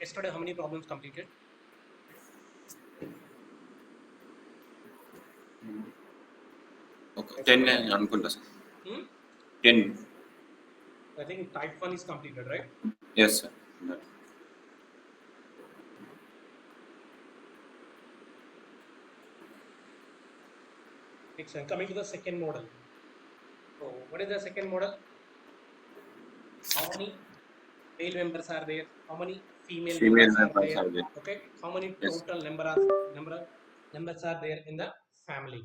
Yesterday, how many problems completed? Okay. 10 Yesterday, అనుకుంటా sir. hmm? 10. I think type 1 is completed, right? Yes, sir. That. Excellent. Coming to the second model. So, what is the second model? How many male members are there? How many female Female members are members there? are there. Okay. How many Yes. total number of members are there in the family?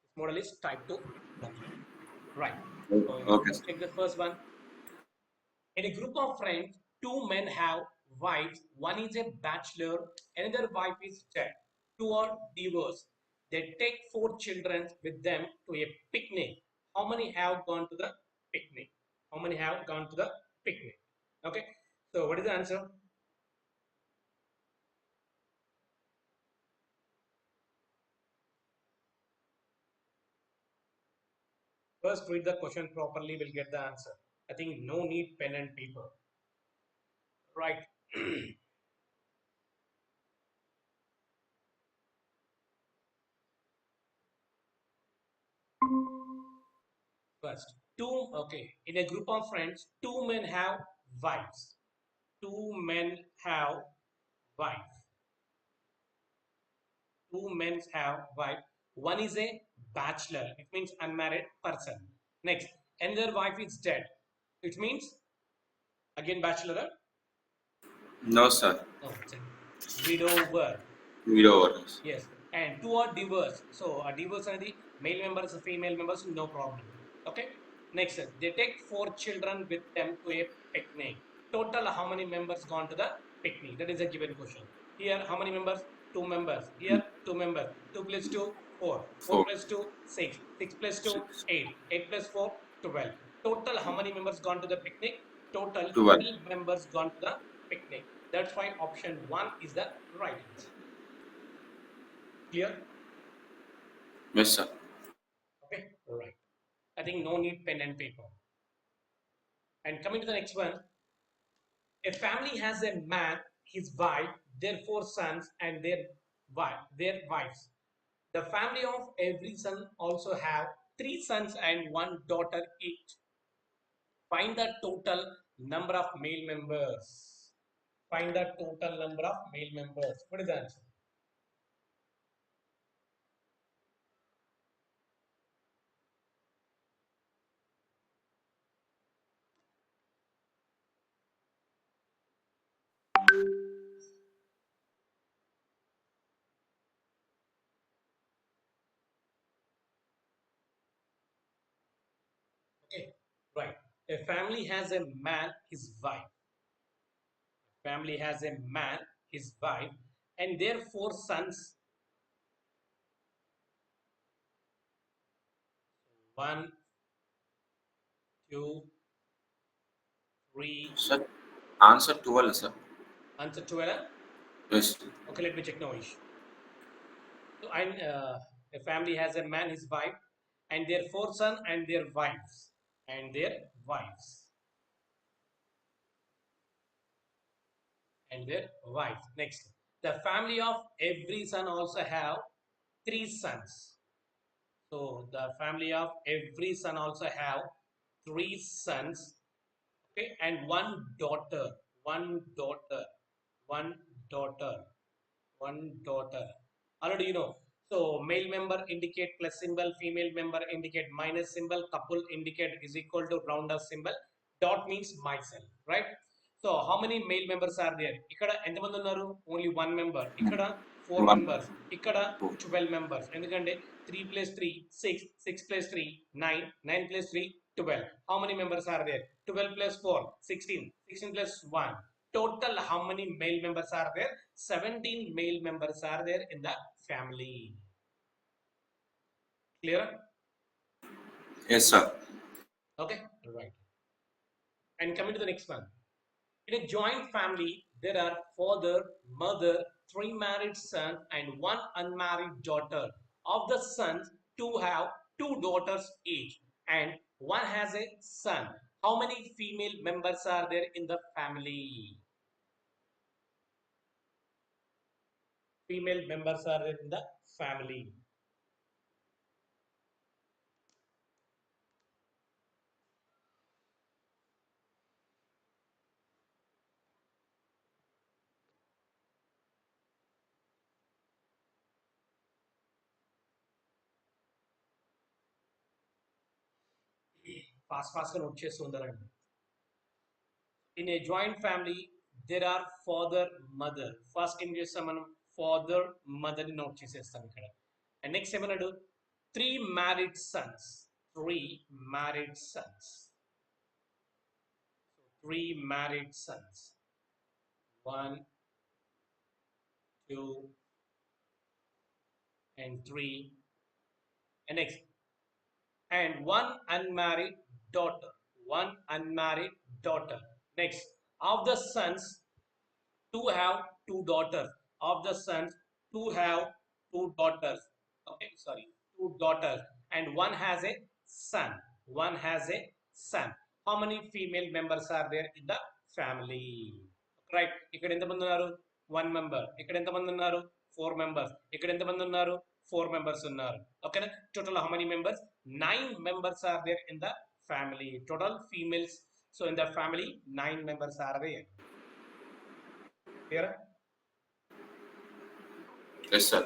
This model is type 2 model. Right. So, Okay, let's sir. take the first one. In a group of friends, two men have wives. One is a bachelor, another wife is dead. Two are divorced. They take four children with them to a picnic. How many have gone to the picnic? How many have gone to the picnic? Okay. So, what is the answer? First, read the question properly, we'll get the answer. I think no need pen and paper. Right. First, okay. In a group of friends, two men have wives. Two men have wife. Two men have wife. One is a bachelor. It means unmarried person. Next, another wife is dead. It means again bachelor. No, sir. No, it's a widower. Widower. Yes, and two are divorced. So a divorce and the male members, female members, no problem. Okay. Next, they take four children with them to a picnic. Total, how many members gone to the picnic? That is a given question. Here, how many members? Two members. Here, two members. Two plus two, four. Four 4. plus two, six. Six plus two, 6. eight. Eight plus four, 12. Total, how many members gone to the picnic? Total, 12. 12 members gone to the picnic. That's why option one is the right answer. Clear? Yes, sir. Okay, right. I think no need pen and paper. And coming to the next one, a family has a man, his wife, their four sons, and their wives. The family of every son also have three sons and one daughter each. Find the total number of male members. Find the total number of male members. What is the answer? Okay, right. A family has a man, his wife. Family has a man, his wife, and their four sons. One, two, three. Sir, answer 12, sir. Answer 12. Yes. Okay, let me check now. Ish. So, a family has a man, his wife, and their four sons and their wives. And their wives. And their wives. Next. The family of every son also have three sons. So the family of every son also have three sons, okay, and one daughter, one daughter, one daughter, one daughter. Already you know. So male member indicate plus symbol, female member indicate minus symbol, couple indicate is equal to round off symbol, dot means myself, right? So how many male members are there? Ikkada ఎంతమంది ఉన్నారు? Only one member. Ikkada four 1. members. Ikkada 2. 12 members. ఎందుకంటే 3 plus 3 6, 6 plus 3 9, 9 plus 3 12. How many members are there? 12 plus 4 16, 16 plus 1. Total, how many male members are there? 17 male members are there in the family. Clear? Yes, sir. Okay, right. And coming to the next one. In a joint family, there are father, mother, three married sons, and one unmarried daughter. Of the sons, two have two daughters each, and one has a son. How many female members are there in the family? female members are in the family? Fast note చేస్తుంటారండి. In a joint family, there are father, mother. First ఏం చేస్తాం మనం? Father, mother ని note చేసేస్తాం ఇక్కడ. And next ఏమన్నాడు? 3 married sons. 3 married sons. 3 married sons. 1, 2, and 3. And next, and 1 unmarried daughter. 1 unmarried daughter. Next, of the sons, 2 have 2 daughters. Of the sons, 2 have 2 daughters. Okay, sorry, 2 daughters. And 1 has a son. 1 has a son. How many female members are there in the family? Right. ఇక్కడ ఎంతమంది ఉన్నారు? 1 member. ఇక్కడ ఎంతమంది ఉన్నారు? 4 members. ఇక్కడ ఎంతమంది ఉన్నారు? 4 members ఉన్నారు. ఓకేనా? Total how many members? 9 members are there in the family. Total females. So in the family, 9 members are there. Clear? Yes, sir.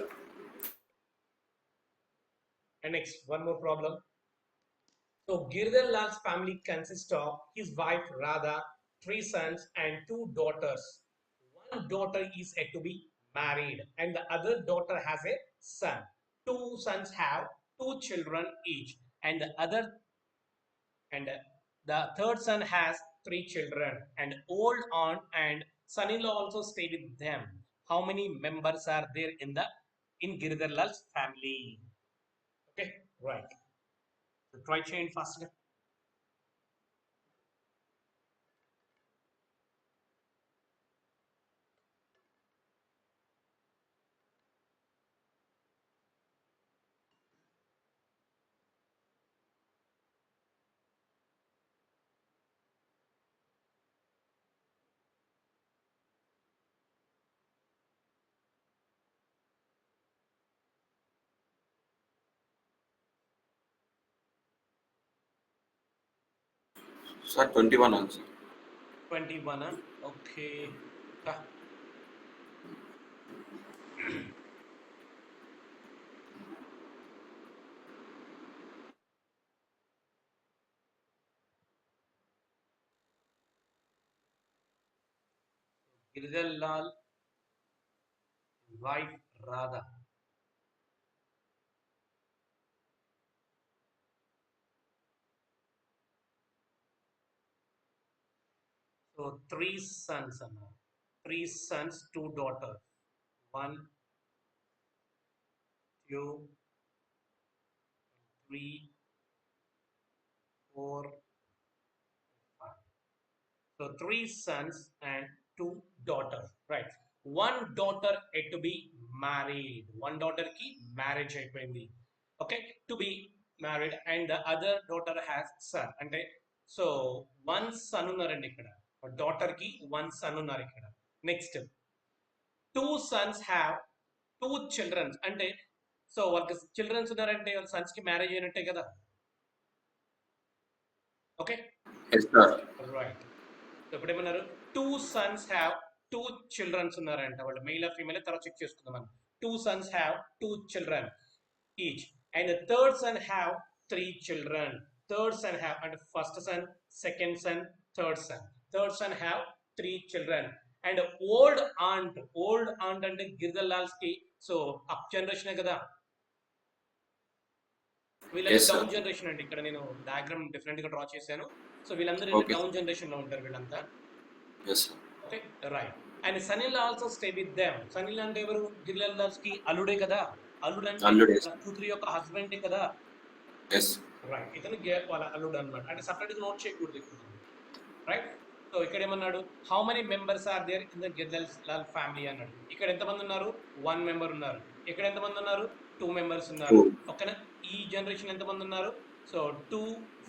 And next, one more problem. So Girdhar Lal's family consists of his wife Radha, 3 sons and 2 daughters. One daughter is yet to be married and the other daughter has a son. 2 sons have 2 children each and the third son has 3 children and old aunt and son-in-law also stay with them. How many members are there in Girdhar Lal's family? Okay, right. So try change faster. Sir, 21 answer. 21, huh? Okay. Ah. Girdhar Lal, wife Radha. So 3 sons, Anna. 3 sons, 2 daughters. 1, 2, 3, 4, 5. So 3 sons and 2 daughters, right? 1 daughter yet to be married. 1 daughter ki marriage అయిపోయింది. Okay, to be married and the other daughter has son. అంటే so 1 son ఉన్నారండి ఇక్కడ. Daughter ki 1 son ఉన్నారు ఇక్కడ. Next, 2 sons have 2 children. అంటే so వాళ్ళకి children's ఉన్నారంటే వాళ్ళ సన్స్ కి మ్యారేజ్ అయినట్టే కదా. Okay, Yes, sir. రైట్. ఇప్పుడు ఏమన్నారు? 2 sons have 2 children ఉన్నారంట. వాళ్ళు మెయిల్ ఆర్ ఫీమేల్ తర్వాత చెక్ చేసుకుందాం మనం. 2 sons have 2 children each and the third son have 3 children. Third son have, and first son, second son, third son. Third son have 3 children and old aunt అంటే గిరిధర్ లాల్స్ కి so up generation కదా. వీళ్ళందరూ Yes, sir. Down generation అండి. ఇక్కడ నేను diagram different గా draw చేశాను. So వీళ్ళందరూ Okay. డౌన్ జనరేషన్ లో ఉంటారు వీళ్ళంతా. Yes, sir. Okay, right. And son in law also stay with them. Son in law అంటే ఎవరు? గిరిధర్ లాల్స్ కి అల్లుడే కదా. అల్లుడు అల్లుడే. అంటే కూతురి యొక్క హస్బెండ్ కదా. Yes. రైట్, ఇతను వాళ్ళ అల్లుడు అన్నమాట. అంటే సపరేట్ గా నోట్ చేయకూడదు ఇక్కడ. రైట్. సో ఇక్కడ ఏమన్నాడు? How many members are there in the Giridhar Lal family అన్నాడు. ఇక్కడ ఎంతమంది ఉన్నారు? 1 మెంబర్ ఉన్నారు. ఇక్కడ ఎంతమంది ఉన్నారు? 2 మెంబర్స్ ఉన్నారు. ఓకేనా? ఈ జనరేషన్ ఎంతమంది ఉన్నారు? సో 2,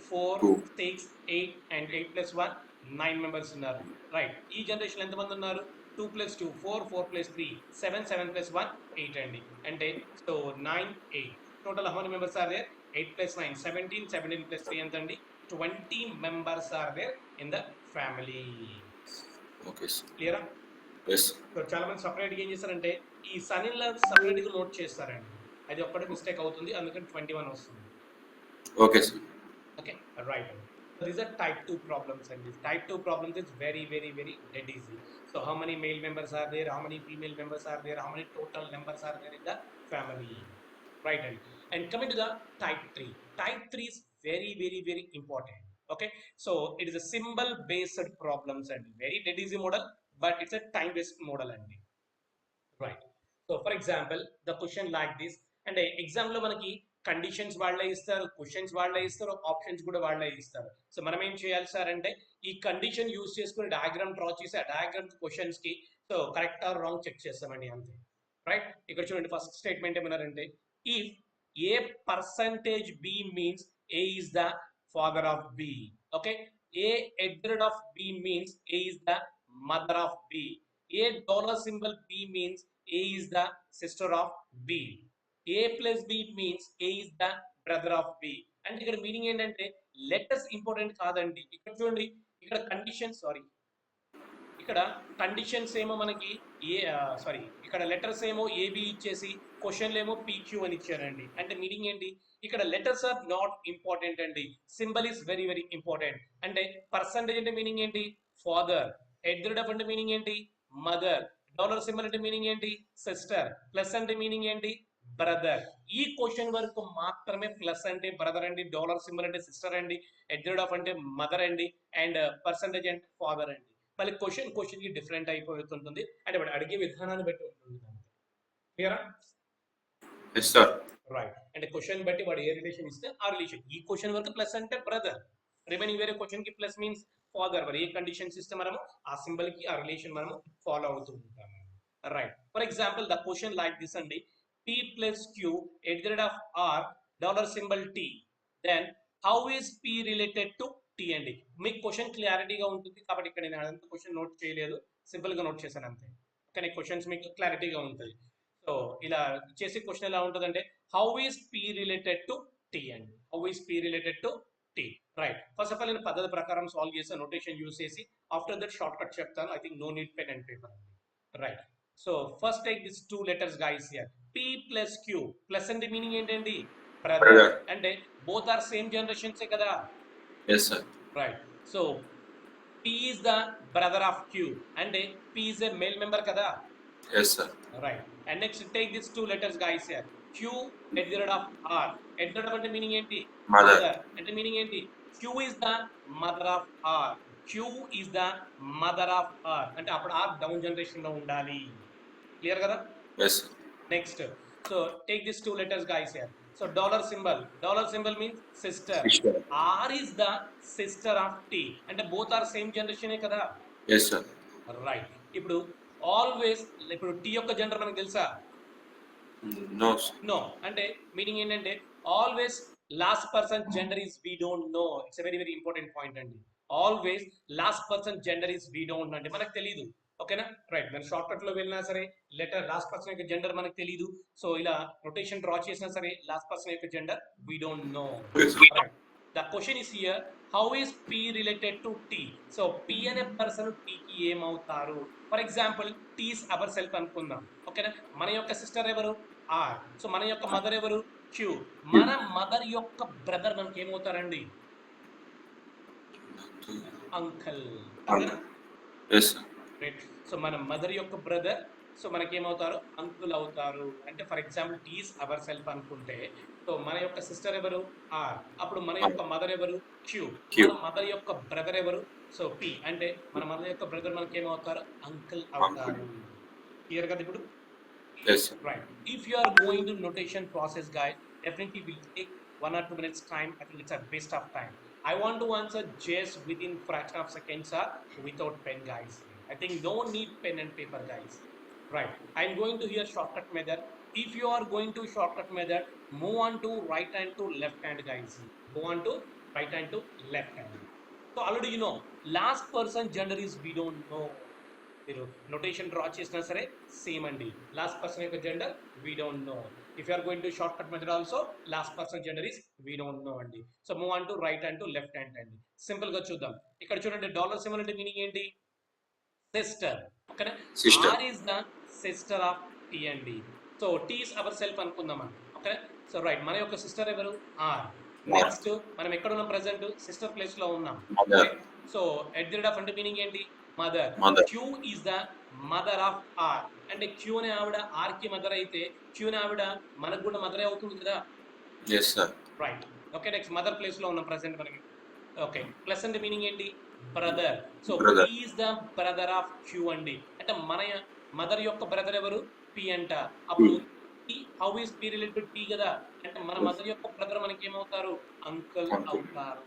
4, 6, 8 and 8 plus 1 9 మెంబర్స్ ఉన్నారు. రైట్. ఈ జనరేషన్ ఎంతమంది ఉన్నారు? 2 + 2 4, 4 + 3 7, 7 + 1 8 అండి. అంటే so 9 8 total how many members are there? 8 + 9 17, 17 + 3 ఎంత అండి? 20 members are there in the family. Okay, sir. క్లియరా? Yes. సో చాలా మంది సపరేట్ గా ఏం చేస్తారంటే ఈ సన్ ఇన్ లా సపరేట్ గా నోట్ చేస్తారండి. అది ఒక్కటే మిస్టేక్ అవుతుంది, అందుకని 21 వస్తుంది. Okay, sir. Okay, right. So these are type 2 problems, and this type 2 problems is very dead easy. So how many male members are there? How many female members are there? How many total members are there in the family? Right. And coming to the type 3. Type 3 is very important. Okay. So it is a symbol based problems and very dead easy model, but it's a time based model and right. So for example, the question like this, and exam లో మనకి conditions వాళ్ళే ఇస్తారు, questions వాళ్ళే ఇస్తారు, options కూడా వాళ్ళే ఇస్తారు. So మనం ఏం చేయాలి సార్ అంటే ఈ కండిషన్ యూజ్ చేసుకుని డయాగ్రామ్ డ్రా చేసి ఆ డయాగ్రామ్ క్వశ్చన్స్ కి so correct or wrong check చేస్తామండి అంతే. రైట్. ఇక్కడ చూడండి ఫస్ట్ స్టేట్మెంట్ ఏమన్నారంటే if A percentage B means A is the father of B. Okay. A at rate of B means A is the mother of B. A dollar symbol B means A is the sister of B. A plus B means A is the brother of B. అంటే ఇక్కడ meaning ఏంటంటే letters important కాదండి. ఇక్కడ చూడండి, ఇక్కడ conditions ఇక్కడ conditions ఏమో మనకి ఇక్కడ లెటర్స్ ఏమో ఏబి ఇచ్చేసి క్వశ్చన్లు ఏమో పిక్యూ అని ఇచ్చారండి. అంటే మీనింగ్ ఏంటి? ఇక్కడ లెటర్స్ ఆర్ నాట్ ఇంపార్టెంట్ అండి, సింబల్ ఇస్ వెరీ ఇంపార్టెంట్. అంటే పర్సంటేజ్ అంటే మీనింగ్ ఏంటి? ఫాదర్. ఎడ్రెడ్ ఆఫ్ అంటే మీనింగ్ ఏంటి? మదర్. డాలర్ సింబల్ అంటే మీనింగ్ ఏంటి? సిస్టర్. ప్లస్ అంటే మీనింగ్ ఏంటి? బ్రదర్. ఈ క్వశ్చన్ వరకు మాత్రమే ప్లస్ అంటే బ్రదర్ అండి, డాలర్ సింబల్ అంటే సిస్టర్ అండి, ఎడ్రెడ్ ఆఫ్ అంటే మదర్ అండి, అండ్ పర్సంటేజ్ అంటే ఫాదర్ అండి. మళ్ళీ క్వశ్చన్ కి డిఫరెంట్ అయిపోతుంటుంది, అంటే వాడు అడిగే విధానాన్ని బట్టి ఉంటుంది. క్లియరా? Yes, sir. రైట్. అంటే క్వశ్చన్ బట్టి వాడు ఏ రిలేషన్ ఇస్తే ఆ రిలేషన్. ఈ క్వశ్చన్ వరకు ప్లస్ అంటే బ్రదర్, రిమైనింగ్ వేరే క్వశ్చన్ కి ప్లస్ మీన్స్ ఫాదర్. మరి ఏ కండిషన్స్ ఇస్తే మనము ఆ సింబల్ కి ఆ రిలేషన్ మనము ఫాలో అవుతూ ఉంటాము. Right. For example the question like this అండి, p plus q at the rate of r dollar symbol t, then how is p related to t అండి. మీకు క్వశ్చన్ క్లారిటీగా ఉంటుంది కాబట్టి ఇక్కడ నేను అంత క్వశ్చన్ నోట్ చేయలేదు, సింపుల్ గా నోట్ చేశాను అంతే. కానీ క్వశ్చన్స్ మీకు క్లారిటీగా ఉంటుంది. సో ఇలా చేసే క్వశ్చన్ ఎలా ఉంటుందంటే how is p related to t అండి. How is p related to t. Right. First of all నేను పద్ధతి ప్రకారం సాల్వ్ చేసి నోటేషన్ యూస్ చేసి ఆఫ్టర్ దట్ షార్ట్ కట్ చెప్తాను. I think no need pen and paper. Right. So first take this two letters guys here. p plus q. Plus అంటే meaning ఏంటండి? Brother. అంటే both are same generations కదా. Yes, sir. Right. So p is the brother of q అంటే p is a male member కదా. Yes, sir. Right. And next take this two letters guys here. q at the rate of r. at the rate of అంటే meaning ఏంటి? Mother. అంటే meaning ఏంటి? q is the mother of r. q is the mother of r అంటే అప్పుడు r down generation లో ఉండాలి. Clear కదా? Yes, sir. Next, so take these two letters guys here. So dollar symbol means sister. Sister. R is the sister of T and both are same generation kada. Yes, sir. Right. ఇప్పుడు always ఇప్పుడు T యొక్క gender మనకు తెలుసా? No, sir. No. అంటే meaning ఏంటంటే always last person gender is we don't know. It's very important point అండి. Always last person gender is we don't అంటే మనకు తెలియదు. ఓకేనా? రైట్. మనం షార్ట్ కట్ లో వెళ్ళినా సరే లెటర్ లాస్ట్ పర్సన్ యొక్క జెండర్ మనకు తెలియదు. సో ఇలా రొటేషన్ డ్రా చేసినా సరే లాస్ట్ పర్సన్ యొక్క gender we don't know. Right. The question is here how is p related to t. So p అనే పర్సన్ t కి ఏమవుతారు? For example t is our self అనుకుందాం. ఓకేనా? మన యొక్క సిస్టర్ ఎవరు? r. సో మన యొక్క మదర్ ఎవరు? q. మన మదర్ యొక్క బ్రదర్ మనకి ఏమవుతారండి? Uncle. Yes, sir. Right. So మన మదర్ యొక్క బ్రదర్ సో మనకి ఏమవుతారు? అంకుల్ అవుతారు. అంటే for example T is our self అనుకుంటే సో మన యొక్క సిస్టర్ ఎవరు? ఆర్. అప్పుడు మన యొక్క మదర్ ఎవరు? క్యూ. మన మదర్ యొక్క బ్రదర్ ఎవరు? So P. అంటే మన మదర్ యొక్క బ్రదర్ మనకి ఏమవుతారు? అంకుల్ అవుతారు. క్లియర్ కదా ఇప్పుడు? Yes, sir. Right. If you are going to notation process guide, definitely will take 1 or 2 minutes time. I think it's a waste of time. I want to answer just within fraction of seconds or without pen guys. I think no need pen and paper guys. Right. I'm going to here shortcut method. If you are going to shortcut method, move on to right hand to left hand guys. Go on to right hand to left hand. So already you know last person gender is we don't know. మీరు notation draw చేసినా సరే same అండి. Last person యొక్క gender we don't know. If you are going to short cut method also last person gender is we don't know అండి. So move on to right hand to left hand అండి. Simple గా చూద్దాం. ఇక్కడ చూడండి dollar symbol అంటే meaning ఏంటి? Sister. ఓకేనా? Sister. R is the sister of tea అండి. So T is our self అనుకుందాం అండి. ఓకే, సో రైట్, మన యొక్క సిస్టర్ ఎవరు? ఆర్. నెక్స్ట్ మనం ఎక్కడ ఉన్నాం? ప్రెసెంట్ సిస్టర్ ప్లేస్ లో ఉన్నాం. Mother. So at the rate of అంటే మీనింగ్ ఏంటి? Mother. Mother. Q is the mother of R. అంటే క్యూ అనే ఆవిడ ఆర్ కి మదర్ అయితే క్యూ అనే ఆవిడ మనకు కూడా మదరే అవుతుంది కదా. Yes sir. Right. Okay, next mother place లో ఉన్నాం ప్రెసెంట్ మనకి. ఓకే, ప్లస్ అంటే మీనింగ్ ఏంటి? Brother. So Brother. P is the brother of Q అండి. అంటే మన మదర్ యొక్క బ్రదర్ ఎవరు? పి అంట. అప్పుడు how is P related T కదా. అంటే మన మదర్ యొక్క బ్రదర్ మనకి ఏమవుతారు? అంకుల్ అవుతారు.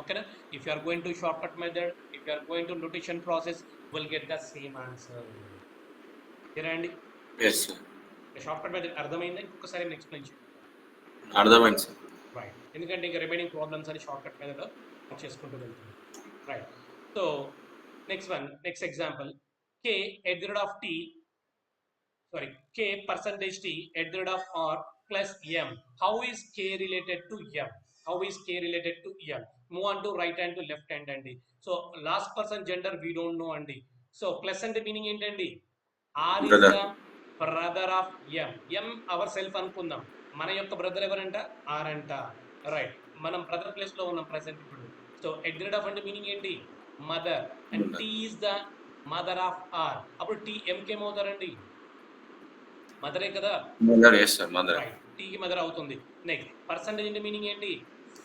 ఓకేనా? If you are going to short cut method, if you are going to notation process, will get the same answer. అండి yes sir. Short cut method అర్థమైందా? ఇంకొకసారి నేను ఎక్స్ప్లెయిన్ చేయండి. అర్థమైంది సార్. రైట్, ఎందుకంటే ఇంకా రిమైనింగ్ ప్రాబ్లమ్స్ అని షార్ట్ కట్ మెథడ్ చేసుకుంటూ వెళ్తుంది. Right. So next example, k at the rate of t, sorry, k percentage t at the rate of r plus m. How is k related to m? How is k related to m? Move on to right hand to left hand అండి. So last person gender we don't know అండి. So plus అంటే meaning ఏంటండి? r is Brother. the brother of m. m hour self అనుకుందాం. మన యొక్క brother ఎవరంట? r అంట. Right, మనం బ్రదర్ ప్లేస్ లో ఉన్నాం ప్రెసెంట్ ఇప్పుడు. So at the rate of అంటే మీనింగ్ ఏంటి? Mother. And Mother. t is the mother of R. అప్పుడు టీ ఎంకి ఏమవుతారండి? మదరే కదా. Mother. Yes sir. Mother. Right, టీకి మదర్ అవుతుంది. నెక్స్ట్ పర్సంటేజ్ అంటే మీనింగ్ ఏంటి?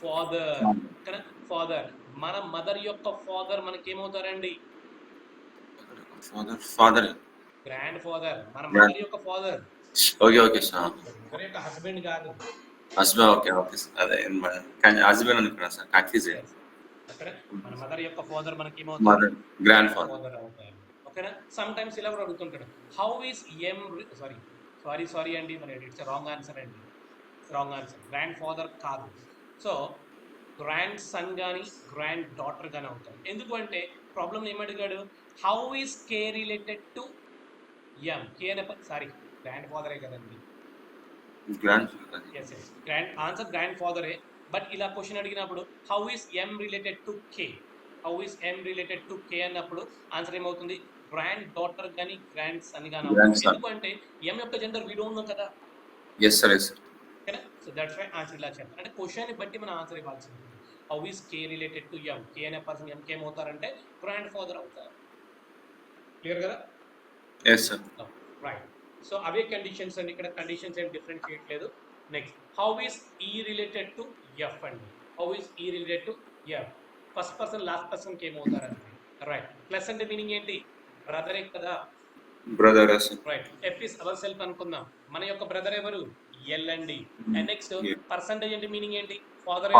ఫాదర్. కదా, ఫాదర్. మన మదర్ యొక్క ఫాదర్ మనకి ఏమవుతారండి? ఫాదర్. ఫాదర్. Grandfather. మన మదర్ యొక్క father. Okay okay sir. Mother యొక్క హస్బెండ్ కాదు. హస్బెండ్. Okay okay sir. అదే హస్బెండ్ అనుకున్నా సార్. కన్ఫ్యూజ్ అయ్యాను. ఓకేనా? మన మదర్ యొక్క ఫాదర్ మనకి ఏమవుతారు? మదర్. Grand father. ఫాదర్ అవుతారు. ఓకేనా? సమ్ టైమ్స్ ఇలా కూడా అడుగుతుంటాడు, హౌ ఈస్ ఎం, సారీ అండి, మరి ఇట్స్ రాంగ్ ఆన్సర్ అండి. Wrong answer. గ్రాండ్ ఫాదర్ కాదు. సో గ్రాండ్ సన్ కానీ గ్రాండ్ డాటర్ కానీ అవుతారు. ఎందుకు అంటే ప్రాబ్లం ఏమడిగాడు? How is K related to M? K అనే గ్రాండ్ ఫాదరే కదండి. Grand. Yes yes, grand answer grand ఫాదరే. బట్ ఇలా క్వశ్చన్ అడిగినప్పుడు how is M related to K, how is M related to K అన్నప్పుడు ఆన్సర్ ఏమవుతుంది? గ్రాండ్ డాటర్ కానీ grand sun కానీ అవుతుంది. ఎందుకంటే ఎం యొక్క జెండర్ వి డోంట్ నో కదా. Yes sir. Yes sir. ఓకేనా? సో దట్స్ వై ఆన్సర్ ఇలా చేద్దాం. అంటే క్వశ్చన్ బట్టి మనం ఆన్సర్ ఇవ్వాల్సి ఉంటుంది. How is K related to M? K అనే పర్సన్ ఎంకి ఏమవుతారంటే గ్రాండ్ ఫాదర్ అవుతారు. క్లియర్ కదా? Yes sir. రైట్. సో అవే కండిషన్స్ అండి. ఇక్కడ కండిషన్స్ ఏం డిఫరెంట్ చేయట్లేదు. Next, how is E related to F అండి. How is E related to F? First person last పర్సన్కి ఏమవుతారండి? రైట్. ప్లస్ అంటే మీనింగ్ ఏంటి? బ్రదరే కదా. Brother. Right. F is our self అనుకుందాం. మన యొక్క బ్రదర్ ఎవరు? ఎల్ అండి. అండ్ నెక్స్ట్ పర్సంటేజ్ అంటే మీనింగ్ ఏంటి? Father.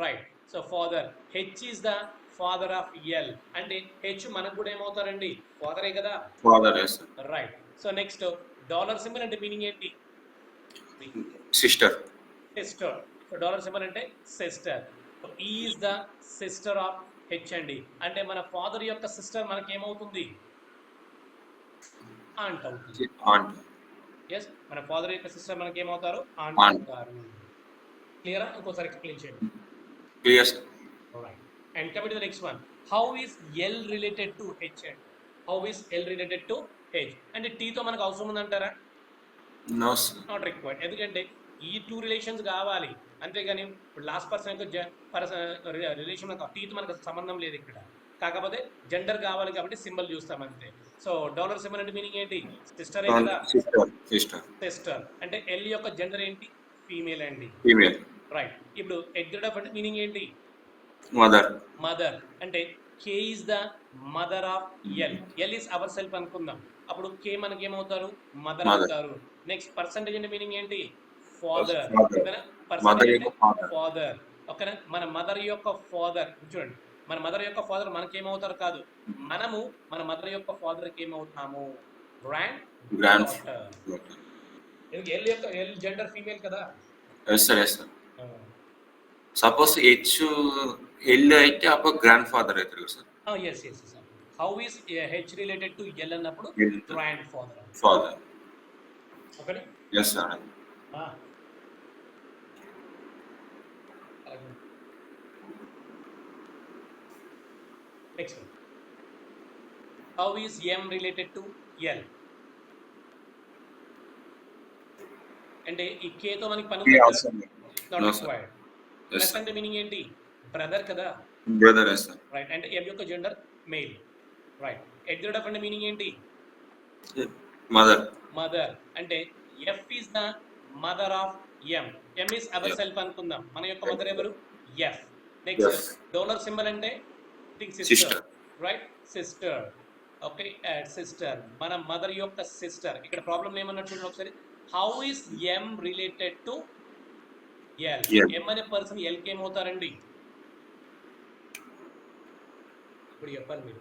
Right. So father. H is the father of L. అంటే హెచ్ మనకు కూడా ఏమవుతారండి? ఫాదరే కదా. Father. Right. So next dollar symbol అంటే మీనింగ్ ఏంటి? Sister. Sister. So dollar symbol అంటే సిస్టర్. సో ఈ is the sister of H అండి. అంటే మన ఫాదర్ యొక్క సిస్టర్ మనకి ఏమవుతుంది? ఆంట్ అవుతుంది. ఆంట్. ఎస్, మన ఫాదర్ యొక్క సిస్టర్ మనకి ఏమవుతారు? ఆంట్ అవుతారు. క్లియరా? ఇంకోసారి ఎక్స్ప్లెయిన్ చేయండి. Clear sir. Right. And coming to the next one, how is L related to H and how is L related to H? అంటే టీతో మనకు అవసరం ఉందంటారా? No sir. Not required. ఎందుకంటే ఈ టూ రిలేషన్స్ కావాలి, అంతేగాని ఇప్పుడు లాస్ట్ పర్సన్ యొక్క రిలేషన్ టీతో మనకు సంబంధం లేదు ఇక్కడ. కాకపోతే జెండర్ కావాలి కాబట్టి సింబల్ చూస్తాం అంతే. సో డాలర్ సింబల్ అంటే మీనింగ్ ఏంటి? సిస్టర్ కదా. సిస్టర్ అంటే ఎల్ యొక్క జెండర్ ఏంటి? ఫీమేల్ అండి. ఫీమేల్. రైట్. ఇప్పుడు ఎగ్జిట్ ఆఫ్ అంటే మీనింగ్ ఏంటి? మదర్. మదర్. అంటే K is the mother of L. L is our self అనుకుందాం. అప్పుడు కే మనకి ఏమవుతారు? మదర్ అవుతారు. నెక్స్ట్ పర్సంటేజ్ అంటే మీనింగ్ ఏంటి? ఫాదర్. పర్సంటేజ్ అంటే ఫాదర్. ఓకేనా? మన మదర్ యొక్క ఫాదర్ చూడండి, మన మదర్ యొక్క ఫాదర్ మనకేమవుతారు కాదు, మనము మన మదర్ యొక్క ఫాదర్కి ఏమవుతాము? Grand daughter. ఎల్ యొక్క ఎల్ జెండర్ ఫీమేల్ కదా. Yes sir. Yes sir. Suppose H L అయితే అప్పుడు గ్రాండ్ ఫాదర్ అవుతారు కదా sir. Yes yes yes. How is H related to L అన్నప్పుడు grand father. Father. Okay. Yes sir. Next, how is M related to L? అంటే ఈ కేతో మనకి పని రిక్వైర్డ్. ప్లస్ అంటే మీనింగ్ ఏంటి? బ్రదర్ కదా. బ్రదర్. Yes sir. రైట్. అంటే ఎం యొక్క జెండర్ మేల్. రైట్. ఎగ్జాక్ట్ అంటే మీనింగ్ ఏంటి? మదర్. మదర్. అంటే F is the mother of M. M is our self అనుకుందాం. మన యొక్క మదర్ ఎవరు? ఎఫ్. నెక్స్ట్ డోనర్ సింబల్ అంటే sister. Right. Sister. Okay. Sister మన మదర్ యొక్క సిస్టర్. ఇక్కడ ప్రాబ్లం ఏమన్నట్టు చూడండి ఒకసారి. How is M related to L? M అనే పర్సన్ ఎల్ కి ఏమవుతారండి? ఇప్పుడు చెప్పాలి మీరు.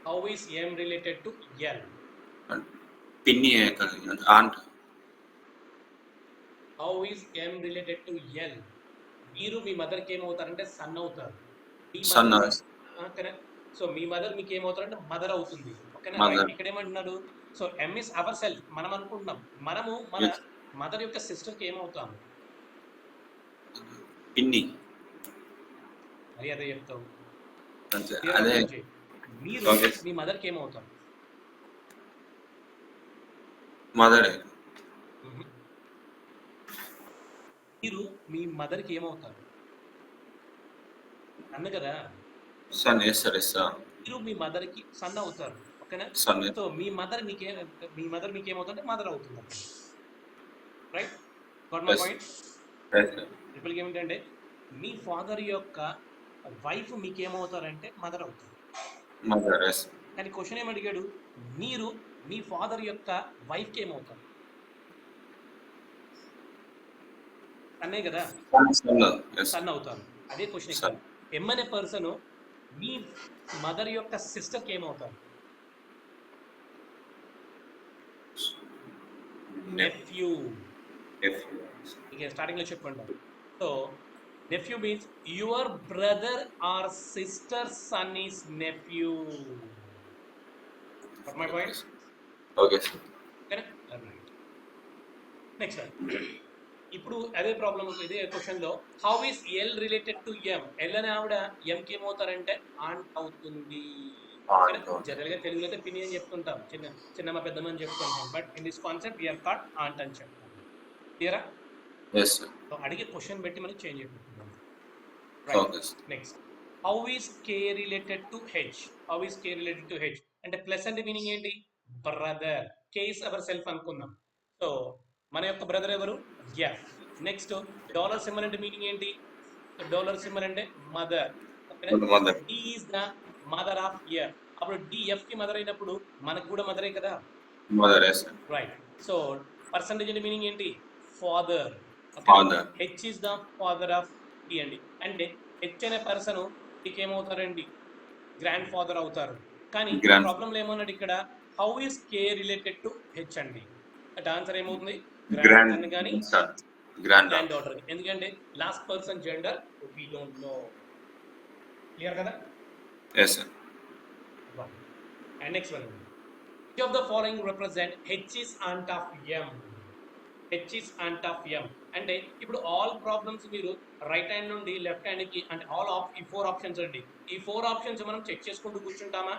How is M related to L? పిన్ని aunt. How is M related to L? మీరు మీ మదర్ కి ఏమవుతారంటే సన్ అవుతారు. సో మీ మదర్ మీకు ఏమవుతారంటే మదర్ అవుతుంది. ఓకేనా? ఇక్కడ ఏమంటున్నాడు? So M is our self. మనం అనుకుంటున్నాం మనము మన మదర్ యొక్క సిస్టర్ కి ఏమవుతాము? పిన్ని. మరి అదే చెప్తావు. అదే మీరు మీ మదర్ కి ఏమవుతారు? మదర్. మీరు మీ మదర్ కి ఏమవుతారు? అన్న కదా. Son. Yes sir. Yes sir. మీరు మీ మదర్ కి సన్ అవుతారు. ఓకేనా? సన్. సో మీ మదర్ మీకు ఏమవుతుందంటే మదర్ అవుతుంది. Right. Got my point? Triple ఏమిటంటే మీ ఫాదర్ యొక్క వైఫ్ మీకు ఏమవుతారంటే మదర్ అవుతుంది. మదర్. ఎస్. కానీ క్వశ్చన్ ఏమడిగాడు? మీరు మీ ఫాదర్ యొక్క వైఫ్ కి ఏమవుతారు? అన్నే కదా. సన్ అవుతారు. అదే క్వశ్చన్. ఎం అనే పర్సన్ మీ మదర్ యొక్క సిస్టర్ కి ఏమవుతారు? నెఫ్యూ. ఇక స్టార్టింగ్ లో చెప్పుకుంటాం. So nephew means your brother are sister son is nephew. Got my point? Okay sir. Correct. Right. Next ఇప్పుడు అదే ప్రాబ్లం ఇదే క్వశ్చన్ లో how is L related to M? L అనే ఆవిడ ఎం కి ఏమవుతారంటే ఆంట్ అవుతుంది. జనరల్ గా తెలుగులో అయితే పిన్ని అని చెప్తుంటాం, చిన్నమ్మ పెద్దమ్మ అని చెప్తుంటాం. But in this concept we are taught aunt అని చెప్తాం. క్లియరా? సో అడిగే క్వశ్చన్ బట్టి మనం చేంజ్ అయిపోతున్నాం. Next, how is K related to H? How is K related to H అంటే ప్లస్ అంటే మీనింగ్ ఏంటి? Brother. K is our self అనుకుందాం. సో మన యొక్క బ్రదర్ ఎవరు? ఎఫ్. నెక్స్ట్ డాలర్ సింబల్ అంటే మీనింగ్ ఏంటి? డాలర్ సింబల్ అంటే mother. D is the mother of F. అప్పుడు డి ఎఫ్ కి మదర్ అయినప్పుడు మనకు కూడా మదరే కదా. రైట్. సో పర్సంటేజ్ అంటే మీనింగ్ ఏంటి? Father. H is the father of D అండి. అంటే హెచ్ అనే పర్సన్ డికి ఏమవుతారండి? గ్రాండ్ ఫాదర్ అవుతారు. కానీ ప్రాబ్లం ఏమన్నాడు ఇక్కడ? How is K related to H అండి. అంటే ఆన్సర్ ఏమవుతుంది? గ్రాండ్ సన్ కానీ గ్రాండ్ డాటర్. ఎందుకంటే last person gender we don't know. Clear కదా? yes sir. And next one, which of the following represent H is aunt of M? H is aunt of M అంటే ఇప్పుడు all problems మీరు right hand నుండి left hand కి అంటే all of ఈ 4 options అండి. ఈ 4 ఆప్షన్స్ మనం చెక్ చేసుకుంటూ కూర్చుంటామా?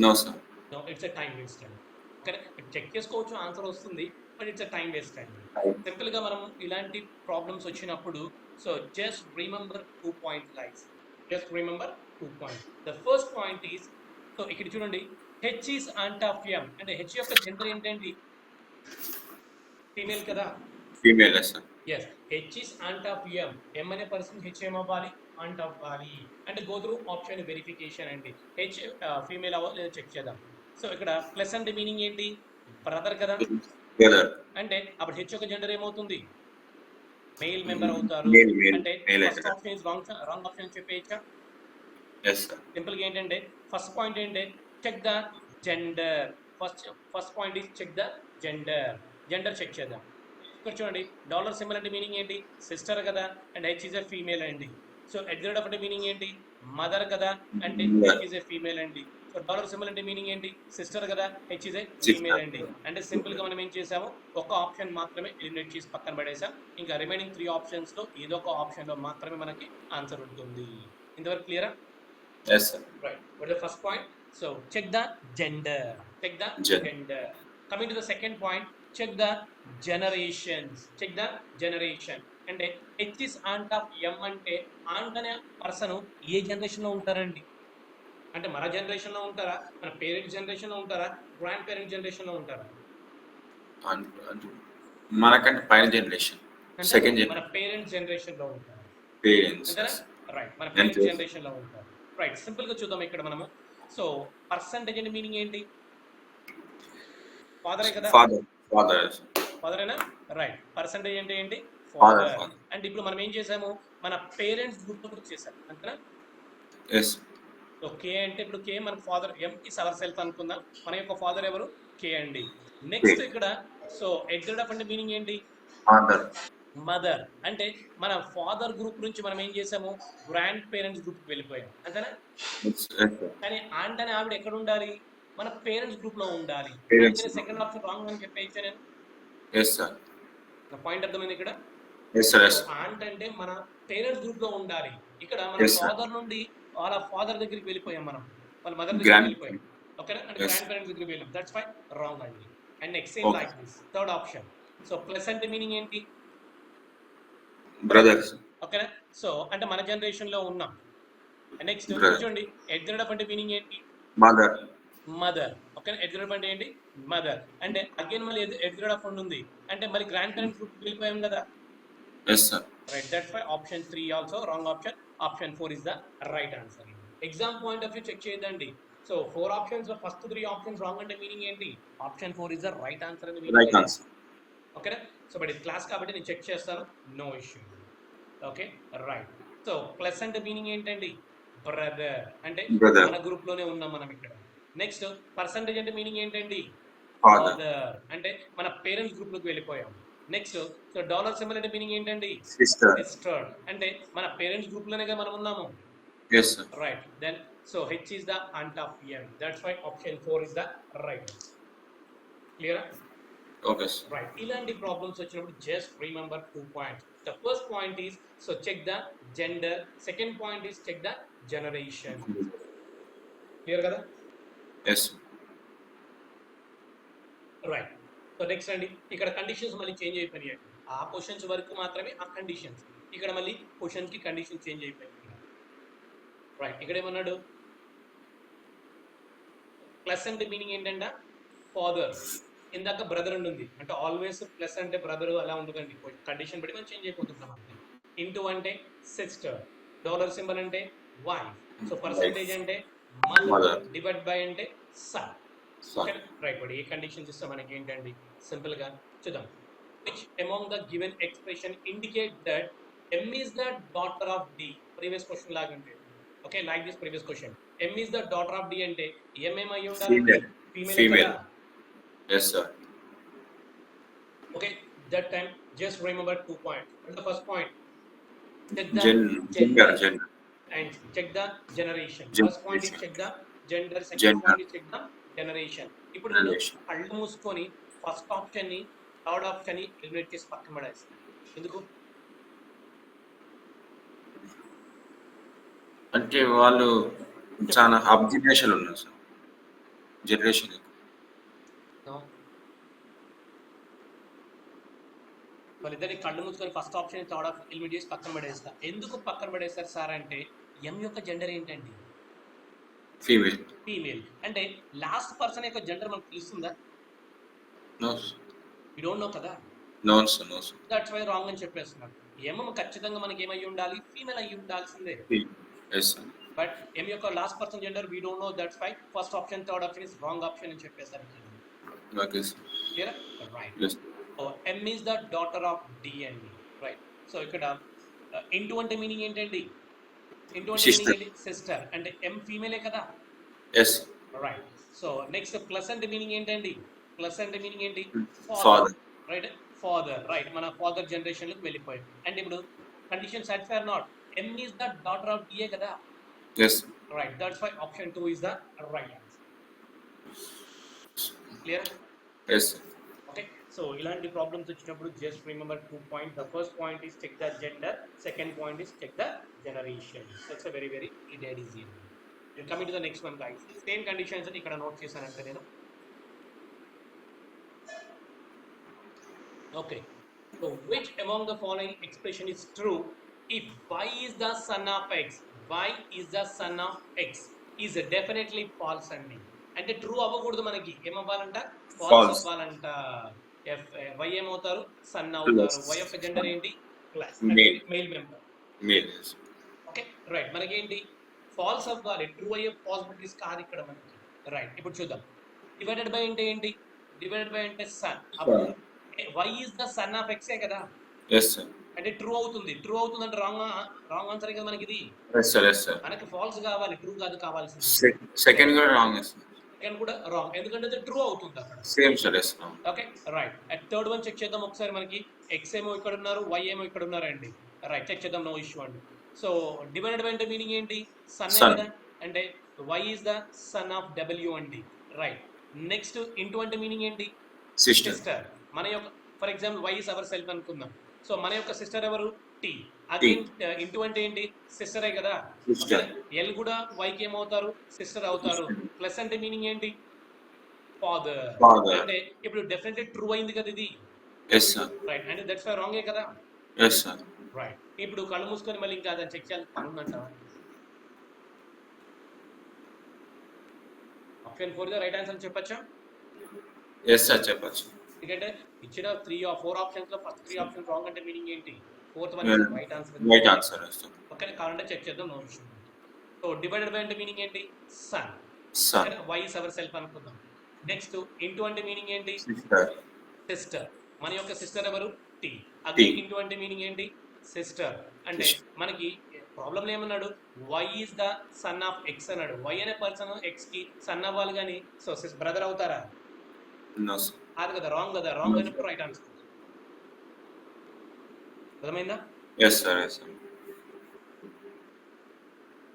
No sir. No, it's a time waste అండి. ఓకే, చెక్ చేసుకోవచ్చు, ఆన్సర్ వస్తుంది, but it's a time waste అండి. సింపుల్ గా మనం ఇలాంటి ప్రాబ్లమ్స్ వచ్చినప్పుడు so just remember 2 points guys. Just remember 2 points. The first point is, so ఇక్కడ చూడండి, H is aunt of M అంటే హెచ్ యొక్క జెండర్ ఏంటండి? ఫీమేల్ కదా. Female sir. yes, H is aunt of M. M అనే person H ఏమవ్వాలి? Aunt అవ్వాలి. అంటే గో త్రూ ఆప్షన్ వెరిఫికేషన్ అండి. హెచ్ ఫీమేల్ అవ్వాలి లేదా చెక్ చేద్దాం. సో ఇక్కడ ప్లస్ అంటే మీనింగ్ ఏంటి? బ్రదర్ కదా. అంటే అప్పుడు హెచ్ యొక్క జెండర్ ఏమవుతుంది? మెయిల్ మెంబర్ అవుతారు. అంటే first option is wrong option చెప్పేయచ్చా? yes sir. సింపుల్ గా ఏంటంటే ఫస్ట్ పాయింట్ ఏంటంటే check the gender. First point is check the gender check చేద్దాం. ఇక్కడ చూడండి డాలర్ సింబల్ అంటే మీనింగ్ ఏంటి, సిస్టర్ కదా, and H is a female అండి. So at the rate of అంటే మీనింగ్ ఏంటి, మదర్ కదా, అంటే హెచ్ ఈజ్ ఎ ఫీమేల్ అండి. సో డాలర్ సింబల్ అంటే మీనింగ్ ఏంటి, సిస్టర్ కదా, హెచ్ ఈజ్ ఎ ఫీమేల్ అండి. అంటే సింపుల్ గా మనం ఏం చేసాము, ఒక ఆప్షన్ మాత్రమే ఎలిమినేట్ చేసి పక్కన పడేసాం. ఇంకా రిమైనింగ్ 3 ఆప్షన్స్ లో ఏదో ఒక ఆప్షన్ లో మాత్రమే మనకి ఆన్సర్ ఉంటుంది. ఇంతవరకు క్లియరా? Yes, sir. Right. What is the first point? So check the gender. Check the gender. Coming to the second point, check the generations. Check the generation. అంటే H is aunt of M అంటే aunt అనే person ఏ generation లో ఉంటారండి, అంటే మన generation లో ఉంటారా, మన పేరెంట్స్ జనరేషన్ లో ఉంటారా, గ్రాండ్ పేరెంట్స్ జనరేషన్ లో ఉంటారా? మనకంటే పైన జనరేషన్, సెకండ్ మన జనరేషన్, పేరెంట్స్ జనరేషన్ లో ఉంటారు. పేరెంట్స్. రైట్, మన పేరెంట్స్ జనరేషన్ లో ఉంటారు. రైట్, సింపుల్ గా చూద్దాం ఇక్కడ మనము. సో పర్సంటేజ్ అంటే మీనింగ్ ఏంటి, ఫాదరే కదా, ఫాదరేనా? రైట్, పర్సంటేజ్ అంటే ఏంటి, ఫాదర్. అండ్ ఇప్పుడు మనం ఏం చేసాము, మన పేరెంట్స్ గ్రూప్ లో చేసాము అంతేనా. సో కే అంటే ఇప్పుడు కే మన father, M is our self అనుకుందాం, మన యొక్క ఫాదర్ ఎవరు, కే అండి. నెక్స్ట్ ఇక్కడ సో ఎగ్జాక్ట్ అంటే మీనింగ్ ఏంటి, మదర్. అంటే మన ఫాదర్ గ్రూప్ నుంచి మనం ఏం చేసాము, గ్రాండ్ పేరెంట్స్ గ్రూప్ వెళ్ళిపోయాం అంతేనా. కానీ ఆంట్ అనే ఆవిడ ఎక్కడ ఉండాలి, మన పేరెంట్స్ గ్రూప్ లో ఉండాలి. సెకండ్ ఆప్షన్ రాంగ్ అని చెప్పేసి నేను పాయింట్ అర్థమైంది ఇక్కడ. ఆంట్ అంటే మన పేరెంట్స్ గ్రూప్ లో ఉండాలి. ఇక్కడ మన ఫాదర్ నుండి వాళ్ళ ఫాదర్ దగ్గరికి వెళ్ళిపోయాం, మనం వాళ్ళ మదర్ దగ్గరికి వెళ్ళిపోయాం. ఓకేనా, అంటే గ్రాండ్ పేరెంట్స్ దగ్గరికి వెళ్ళాం. దట్స్ వై రాంగ్ అండి. And next same like this third option. So plus అంటే మీనింగ్ ఏంటి, బ్రదర్స్. ఓకేనా, సో అంటే మన జనరేషన్ లో ఉన్నాం. నెక్స్ట్ చూడండి ఎడ్జర్డ్ అంటే మీనింగ్ ఏంటి, మదర్. మదర్. ఓకే, ఎడ్జర్డ్ అంటే ఏంటి, మదర్. అంటే అగైన్ మళ్ళీ ఎడ్జర్డ్ ఆఫ్ ఉంది, అంటే మళ్ళీ గ్రాండ్ పేరెంట్స్ గ్రూప్ వెళ్ళిపోయాం కదా. Yes, sir. Right, that's why option 3 also wrong option. Option 4 is the right answer. Exam point of view check cheyadandi. So 4 options lo first 3 options wrong ante meaning enti, option 4 is the right answer ani meaning. Right answer. Okay, so but ఇది class కాబట్టి నేను check చేస్తాను, no issue. Okay, right. So plus ante meaning ఏంటండి, brother. అంటే మన group లోనే ఉన్నాం మనం ఇక్కడ. నెక్స్ట్ పర్సంటేజ్ అంటే మీనింగ్ ఏంటండి, father. అంటే మన పేరెంట్స్ గ్రూప్ లోకి వెళ్ళిపోయాం. నెక్స్ట్ సో డాలర్ సింబల్ అంటే మీనింగ్ ఏంటండి, సిస్టర్. అంటే మన పేరెంట్స్ గ్రూప్ లోనే మనం ఉన్నాము. Yes, sir. Right, then so H is the aunt of M. That's why option 4 is the right. Clear? Okay, sir. Right, ఇలాంటి ప్రాబ్లమ్స్ వచ్చినప్పుడు just remember 2 points. The first point is so check the gender, second point is check the generation. Clear kada? Yes. Right. So next అండి, ఇక్కడ conditions మళ్ళీ change అయిపోయాయి. ఆ questions వరకు మాత్రమే ఆ కండిషన్స్, ఇక్కడ మళ్ళీ క్వశ్చన్స్ కి కండిషన్స్ చేంజ్ అయిపోయాయి. రైట్, ఇక్కడ ఏమన్నాడు, ప్లస్ అంటే మీనింగ్ ఏంటంటే ఫాదర్. ఇందాక బ్రదర్ ఉంది, అంటే ఆల్వేస్ ప్లస్ అంటే బ్రదర్ అలా ఉండదండి, కండిషన్ బట్టి మనం చేంజ్ అయిపోతుంటాం అంతే. ఇంటూ అంటే సిస్టర్, డాలర్ సింబల్ అంటే వైఫ్, సో పర్సంటేజ్ అంటే మదర్, డివైడ్ బై అంటే సన్. ఓకే రైట్, బట్ ఏ కండిషన్స్ ఇస్తే మనకి ఏంటండి, సింపుల్ గా చూద్దాం. Which among the given expression indicate that M is the daughter of D. Previous question లాగా ఉంటుంది. Okay, like this previous question, M is the daughter of D అంటే M ఏమై ఉండాలి, female. Yes, sir. Okay, that time just remember 2 points. And the first point, check the gender and check the generation. First point is check the gender, second point is check the generation. ఇప్పుడు నేను కళ్ళు మూసుకొని first option ని third option ని eliminate చేసి పక్కన పడేస్తాను. ఎందుకు అంటే వాళ్ళు చాలా అబ్జర్వేషన్ ఉన్నారు సార్, జనరేషన్. వాళ్ళిద్దరిని కళ్ళు మూసుకొని first option third option eliminate చేసి పక్కన పడేస్తా. ఎందుకు పక్కన పడేస్తారు సార్ అంటే, ఎం యొక్క జెండర్ ఏంటండి, ఫీమేల్. అంటే లాస్ట్ పర్సన్ యొక్క జెండర్ మనకు తెలుస్తుందా, యు డోంట్ నో కదా. No sir, no sir. That's why wrong అని చెప్పేస్తున్నారు. ఎం ఖచ్చితంగా మనకి ఏమై ఉండాలి, ఫీమేల్ అయ్యి ఉండాల్సిందే. yes sir. బట్ ఎం యొక్క last person gender we don't know, that's why first option third option is wrong option అని చెప్పేశారు. Okay sir. Clear? Right. yes. So M is the daughter of D అండి. Right, so ఇక్కడ into అంటే meaning ఏంటండి, into అంటే meaning ఏంటి, sister. అంటే M ఫీమేలే కదా. yes. Right, so next plus అంటే మీనింగ్ ఏంటండి? ప్లస్ అంటే మీనింగ్ ఏంటి? Father, father. Right? Father, right. మన ఫాదర్ జనరేషన్‌లోకి వెళ్ళిపోయాం. అంటే ఇప్పుడు condition satisfy or not? M is the daughter of TA కదా! Yes. Right. That's why option 2 is the right answer. Clear? Yes. Okay. So ఇలాంటి problems వచ్చినప్పుడు just remember 2 points. The first point is check the gender, second point is check the generation. That's a very dead easy. Coming to the next one guys. Same conditions అని ఇక్కడ note చేశానంటే నేను. Okay. So which among the following expression is true if y is the son of x? Y is the son of x is definitely false అండి. అంటే true అవ్వకూడదు, మనకి ఏమవ్వాలంట? False False. అవ్వాలంట. వై ఏమవుతారు? సన్ అవుతారు. Plus. వై యొక్క gender ఏంటి? Plus. Male. Male member. Male. Yes. Okay, right. మనకేంటి? ఫాల్స్ అవ్వాలి, ట్రూ అయ్యే పాసిబిలిటీస్ కాదు ఇక్కడ మనకి. రైట్. ఇప్పుడు చూద్దాం. డివైడెడ్ బై అంటే ఏంటి? డివైడెడ్ బై అంటే సన్. అప్పుడు Y is the son of ఎక్సే కదా, Yes, sir. అంటే ట్రూ అవుతుంది. ట్రూ అవుతుంది అంటే రాంగ్ ఆన్సర్ కదా మనకి ఇది. Yes, sir. Yes, sir. మనకి ఫాల్స్ కావాలి, ట్రూ కాదు కావాల్సింది. Second కూడా wrong, yes, sir. సెకండ్ కూడా రాంగ్, ఎందుకంటే అది ట్రూ అవుతుంది అక్కడ. Same, sir. Yes, sir. Okay, right. At third one check చేద్దాం ఒకసారి. మనకి ఎక్స్ ఏమో ఇక్కడ ఉన్నారు, వై ఏమో ఇక్కడ ఉన్నారండి. రైట్, చెక్ చేద్దాం. నో ఇష్యూ అండి. సో డివైడెడ్ బై అంటే మీనింగ్ ఏంటి? Son Son. కదా, అంటే Y is the son of W అండి. రైట్. నెక్స్ట్ ఇంటూ అంటే మీనింగ్ ఏంటి? Sister. సిస్టర్. మన యొక్క for example Y is our self అనుకుందాం. సో మన యొక్క సిస్టర్ ఎవరు? టీ. అగైన్ ఇంటూ అంటే ఏంటి? సిస్టరే కదా. Sister. ఎల్ కూడా వైకి ఏమవుతారు? సిస్టర్ అవుతారు. ప్లస్ అంటే మీనింగ్ ఏంటి? ఫాదర్. Father. అంటే ఇప్పుడు డెఫినెట్లీ ట్రూ అయింది కదా ఇది. Yes, sir. రైట్. అంటే దట్స్ వై రాంగే కదా. Yes, sir. రైట్. ఇప్పుడు కళ్ళు మూసుకొని మళ్ళీ ఇంకా దాన్ని చెక్ చేయాలి పని ఉందంట. ఆప్షన్ 4 ద రైట్ ఆన్సర్ అని చెప్పొచ్చా? Yes, sir. చెప్పచ్చు. ఎందుకంటే ఇచ్చిన 3 ఆర్ 4 ఆప్షన్స్ లో ఫస్ట్ 3 ఆప్షన్స్ రాంగ్ అంటే మీనింగ్ ఏంటి? Fourth one Yeah. Right answer. Right answer, yes, sir. Okay, కావాలంటే చెక్ చేద్దాం. No issue. So divided by అంటే మీనింగ్ ఏంటి? Son. Son. Y is our self అనుకుందాం. నెక్స్ట్ ఇంటూ అంటే meaning ఏంటి? Sister. సిస్టర్. మన యొక్క సిస్టర్ ఎవరు? టీ. అగైన్ ఇంటూ అంటే మీనింగ్ ఏంటి? సిస్టర్. అంటే మనకి ప్రాబ్లం ఏమన్నాడు? Y is the son of X అన్నాడు. వై అనే పర్సన్ ఎక్స్ కి సన్ అవ్వాలి కానీ సో బ్రదర్ అవుతారా? No, sir. అది కదా, రాంగ్ కదా. రాంగ్ అయినప్పుడు రైట్ ఆన్సర్. అర్థమైందా? Yes, sir. Yes, sir.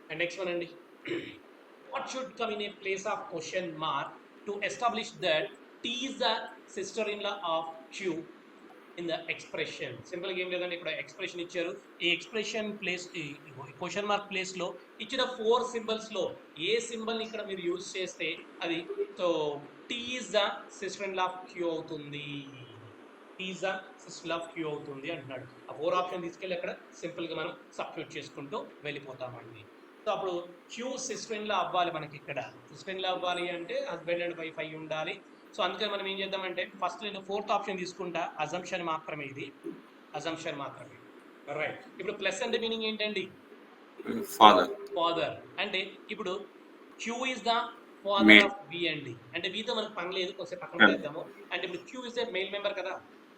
And next one అండి. What should come in a place of question mark to establish that T is the sister in law of Q in the expression. సింపుల్గా ఏం లేదండి, ఇక్కడ expression ఇచ్చారు. ఈ expression place, ఈ question mark place లో ఇచ్చిన 4 సింబల్స్ లో ఏ సింబల్ ఇక్కడ మీరు యూజ్ చేస్తే అది so T is the sister in law of Q అవుతుంది. T is the sister of Q అవుతుంది అంటున్నాడు. ఆ 4 ఆప్షన్ తీసుకెళ్ళి అక్కడ సింపుల్ గా మనం సబ్స్టిట్యూట్ చేసుకుంటూ వెళ్ళిపోతామండి. సో అప్పుడు క్యూ సిస్టర్ ఇన్ లా అవ్వాలి మనకి. ఇక్కడ సిస్టర్ ఇన్ లా అవ్వాలి అంటే హస్బెండ్ అండ్ వైఫ్ అయి ఉండాలి. సో అందుకని మనం ఏం చేద్దామంటే ఫస్ట్ నేను 4th ఆప్షన్ తీసుకుంటా. అజంప్షన్ మాత్రమే ఇది, అజంప్షన్ మాత్రమే. రైట్. ఇప్పుడు ప్లస్ అంటే మీనింగ్ ఏంటండి? Father. ఫాదర్. అంటే ఇప్పుడు Q is the father of V అండి. అంటే వీతో మనకు పని లేదు, కొంచెం పక్కన పెడతాము. అంటే ఇప్పుడు Q is the male member కదా.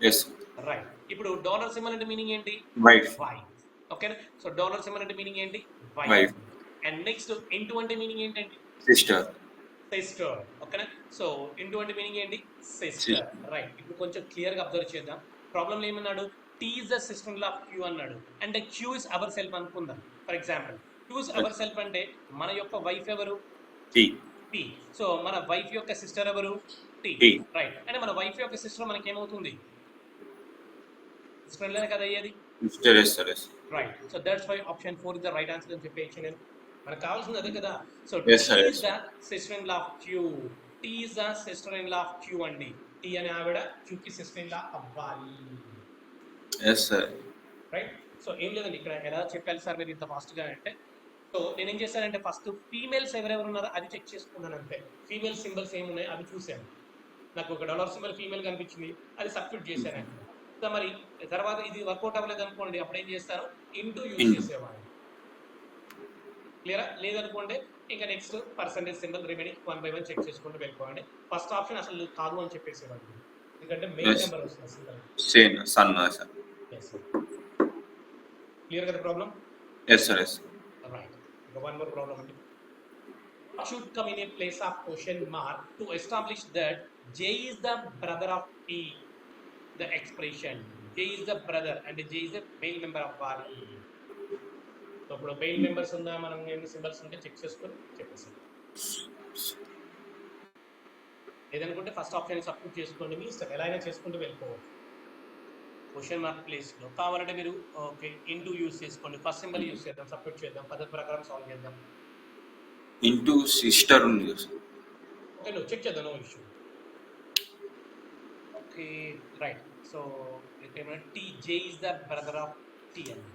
Yes, sir. రైట్. ఇప్పుడు డాలర్ సింబల్ అంటే మీనింగ్ ఏంటి? Wife. వైఫ్. ఓకేనా. సో డాలర్ సింబల్ అంటే మీనింగ్ ఏంటి? Wife. Wife. And next into అంటే మీనింగ్ ఏంటండి? Sister. సిస్టర్. ఓకేనా. సో ఇంటూ అంటే మీనింగ్ ఏంటి? సిస్టర్. రైట్. ఇప్పుడు కొంచెం క్లియర్ గా అబ్జర్వ్ చేద్దాం. ప్రాబ్లం ఏమన్నాడు? T is the sister in law of Q అన్నాడు. అంటే క్యూ ఇస్ అవర్ సెల్ఫ్ అనుకుందాం. For example Q is our self అంటే మన యొక్క వైఫ్ ఎవరు? T. టీ. సో మన వైఫ్ యొక్క సిస్టర్ ఎవరు? టీ. T. రైట్. అంటే మన వైఫ్ యొక్క సిస్టర్ మనకి ఏమవుతుంది? సిస్టర్ ఇన్ కదా అయ్యేది. Sister. Yes, sir. Yes. Right. So that's why option 4 is the right answer అని చెప్పేసి నేను. మనకు కావాల్సింది అదే కదా. So Yes, sir, T yes. Is the sister in law of Q. T is the sister in law of Q అండి. T అనే ఆవిడ క్యూకి సిస్టర్ ఇన్ లా అవ్వాలి. Yes, sir. రైట్. సో ఏం లేదండి, ఇక్కడ ఎలా చెప్పాలి సార్ మీరు ఇంత ఫాస్ట్ గా అంటే, సో నేను ఏం చేశానంటే ఫస్ట్ ఫీమేల్స్ ఎవరెవరు ఉన్నారో అది చెక్ చేసుకున్నాను అంతే. ఫీమేల్ సింబల్స్ ఏమున్నాయో అవి చూశాను. నాకు ఒక డాలర్ సింబల్ ఫీమేల్ కనిపించింది, అది సబ్స్టిట్యూట్ చేశాను. సో మరి తర్వాత ఇది వర్కౌట్ అవ్వలేదు అనుకోండి, అప్పుడు ఏం చేస్తాను? ఇంటూ యూజ్ చేసేవాడిని. క్లియరా? లేదనుకోండి ఇంకా next percentage symbol remaining 1 by 1 check చేసుకుంటూ వెళ్ళిపోండి. ఫస్ట్ ఆప్షన్ అసలు కాదు అని చెప్పేసేవాడిని, ఎందుకంటే మెయిన్ Yes. నెంబర్ వస్తుంది symbol. Same. Son, sir. Clear కదా problem? Yes, sir. Yes. Right. ఇంకా 1 more ప్రాబ్లం అండి. should come in a place of question mark to establish that J is the brother of T. The expression J is the brother and J is the male member of body. So ఇప్పుడు mail members ఉందా, మనం ఎన్ని symbols ఉంటే check చేసుకొని చెప్పేసాం. లేదనుకుంటే first option substitute చేసుకోండి, మీ ఇష్టం, ఎలా అయినా చేసుకుంటూ వెళ్ళిపోవచ్చు. క్వశ్చన్ మార్క్ ప్లేస్ లో కావాలంటే మీరు ఓకే ఇంటూ యూస్ చేసుకోండి. ఫస్ట్ సింబల్ యూస్ చేద్దాం, సబ్స్టిట్యూట్ చేద్దాం, పద్ధతి ప్రకారం సాల్వ్ చేద్దాం. ఇంటూ సిస్టర్ ఉంది ఓకే చెక్ చేద్దాం, no issue. Okay right. So T J is the brother of T అని.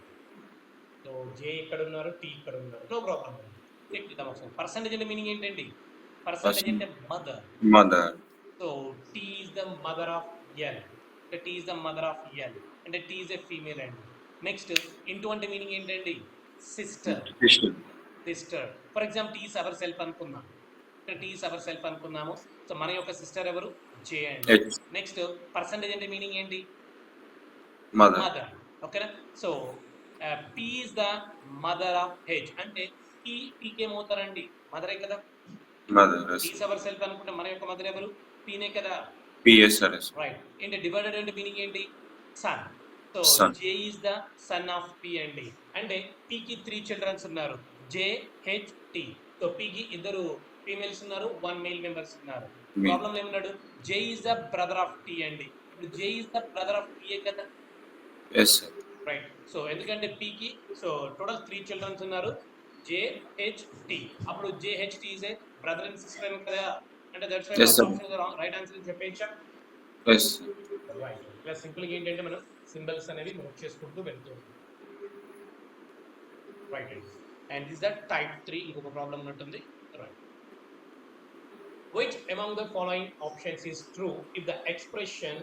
సో జే ఇక్కడ ఉన్నారు, టీ ఇక్కడ ఉన్నారు, నో ప్రాబ్లం. చెక్ చేద్దాం ఒకసారి. పర్సంటేజ్ అంటే మీనింగ్ ఏంటండి? పర్సంటేజ్ అంటే mother. So T is the mother of L. T is the mother of L అంటే టీ ఈస్ ఎ ఫీమేల్ అండి. నెక్స్ట్ ఇంటూ అంటే మీనింగ్ ఏంటండి? Sister. For example T is our self అనుకుందాం. ఇక్కడ T is our self అనుకున్నాము. So మన యొక్క sister ఎవరు? జే అండి. నెక్స్ట్ పర్సంటేజ్ అంటే మీనింగ్ ఏంటి? మదర్. ఓకేనా? So P is the mother of H అంటే పీకి ఏమవుతారండి? మదరే కదా. టీ ఈస్ అవర్ సెల్ఫ్ అనుకుంటే మన యొక్క మదర్ ఎవరు? పీనే కదా. రైట్. అంటే డివైడెడ్ అంటే మీనింగ్ ఏంటి? Son. So J is the son of P అండి. అంటే పీకి 3 చిల్డ్రన్స్ ఉన్నారు, జే హెచ్ టి. సో పీకి 2 ఫీమేల్స్ ఉన్నారు, 1 మేల్ మెంబర్స్ ఉన్నారు. ప్రాబ్లం ఏమన్నాడు? J is the brother of T అండి. ఇప్పుడు J is the brother of T కదా. రైట్. సో ఎందుకంటే పీకి సో టోటల్ 3 చిల్డ్రన్స్ ఉన్నారు, జే హెచ్ టి. అప్పుడు J H T is a brother and sister కదా. అంటే that's why first option right answer చెప్పేయచ్చా? yes right. ఇలా సింపుల్ గా ఏంటంటే మనం సింబల్స్ అనేవి నోట్ చేసుకుంటూ వెళ్తాం. రైట్ అండి. అండ్ దిస్ దట్ టైప్ 3 ఇంకొక ప్రాబ్లం ఉన్నట్టుంది. Right. Which among the following options is true if the expression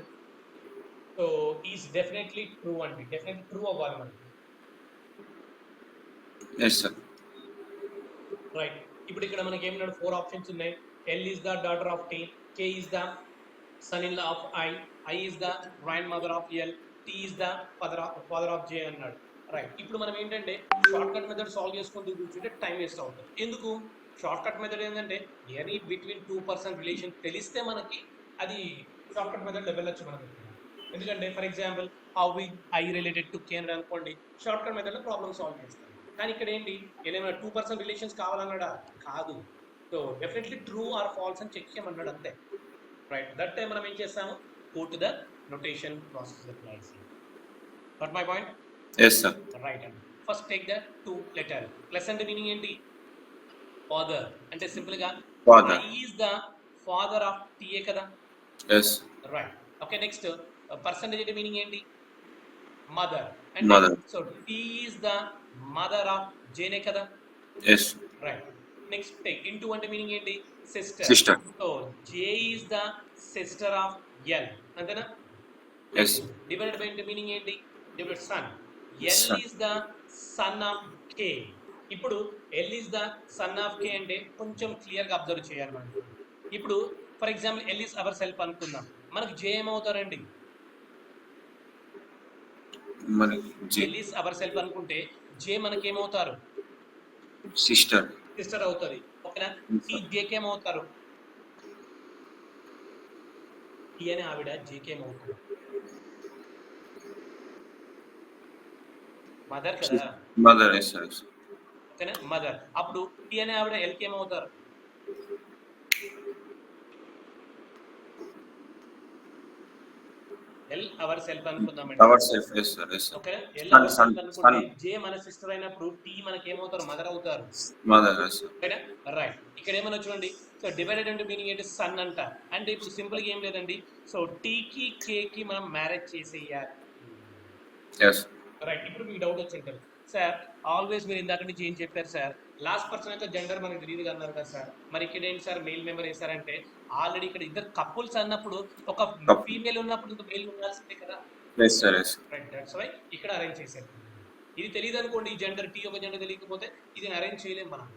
so is definitely true and definitely true అవ్వాలి మనకి. yes sir. రైట్. ఇప్పుడు ఇక్కడ మనకి ఏమన్నాడు? 4 ఆప్షన్స్ ఉన్నాయి. L is the daughter of T, K is the son-in-law of I is the grandmother of L, T is the father of J అన్నాడు. Right. ఇప్పుడు మనం ఏంటంటే షార్ట్ కట్ మెథడ్ సాల్వ్ చేసుకుంటూ కూర్చుంటే టైం వేస్ట్ అవుతుంది. ఎందుకు? Short cut method ఏంటంటే any between 2 person relation తెలిస్తే మనకి అది షార్ట్ కట్ మెథడ్ వెళ్ళొచ్చు మనకి. ఎందుకంటే for example how will I related to Ken అనుకోండి, షార్ట్ కట్ మెథడ్లో ప్రాబ్లమ్ సాల్వ్ చేస్తాం. కానీ ఇక్కడ ఏంటి? ఏదైనా 2 పర్సన్ రిలేషన్స్ కావాలన్నాడా? కాదు. So definitely true or false అని చెక్ చేయమన్నాడు అంతే. రైట్. దట్ టైం మనం ఏం చేస్తాము? Go to the notation process applies. Got my point? yes sir. Right అండి. First take the 2 letter. Plus అంటే మీనింగ్ ఏంటి? ఫాదర్. అంటే సింపుల్ గా I is the father of TA కదా. yes right. Okay. Next percentage అంటే meaning ఏంటి? Mother. Mother. So T is the mother of జేనే కదా. yes right. Next take into అంటే మీనింగ్ ఏంటి? Sister. So J is the sister of L అంతేనా. yes divided by అంటే meaning ఏంటి? Divided son. L is the son of K. ఇప్పుడు L is the son of K అంటే కొంచెం clear గా observe చేయాలి మనం. ఇప్పుడు for example L is our self అనుకుందాం, మనకి జే ఏమవుతారండి? ఎల్ ఈస్ అవర్ సెల్ఫ్ అనుకుంటే జే మనకి ఏమవుతారు? సిస్టర్ అవుతుంది. ఓకేనా. టీ జేకే ఏమవుతారు? టీ అనే ఆవిడ జేకే ఏమవుతారు? మదర్ కదా. mother. yes sir. ఓకేనా. మదర్. అప్పుడు టీ అనే ఆవిడ ఎల్కి ఏమవుతారు? ఎల్ అవర్ సెల్ఫ్ అనుకుందామండి. our self. yes sir. yes sir. ఓకేనా. ఎల్ అవర్ సెల్ఫ్ అనుకుంటే జే మన సిస్టర్ అయినప్పుడు టీ మనకి ఏమవుతారు? మదర్ అవుతారు. mother. yes sir. ఓకేనా. రైట్. ఇక్కడ ఏమన్నా చూడండి. సో డివైడెడ్ అంటే మీనింగ్ ఏంటి? సన్ అంట. అంటే ఇప్పుడు సింపుల్ గా ఏం లేదండి. సో టీకి కేకి మనం మ్యారేజ్ చేసేయాలి. yes right. ఇప్పుడు మీకు డౌట్ వచ్చి ఉంటుంది, సార్ ఆల్వేస్ మీరు ఇందాక నుంచి ఏం చెప్పారు సార్? లాస్ట్ పర్సన్ అయితే జెండర్ మనకి తెలియదు అన్నారు కదా సార్, మరి ఇక్కడ ఏంటి సార్ మెయిల్ మెంబర్ వేసారంటే? ఆల్రెడీ ఇక్కడ 2 కపుల్స్ అన్నప్పుడు ఒక ఫీమేల్ ఉన్నప్పుడు ఇంకో మెయిల్ ఉండాల్సిందే కదా. yes sir. yes right. That's why ఇక్కడ అరేంజ్ చేశారు. ఇది తెలియదు అనుకోండి, ఈ జెండర్ టీ ఒక జెండర్ తెలియకపోతే ఇది అరేంజ్ చేయలేము మనం.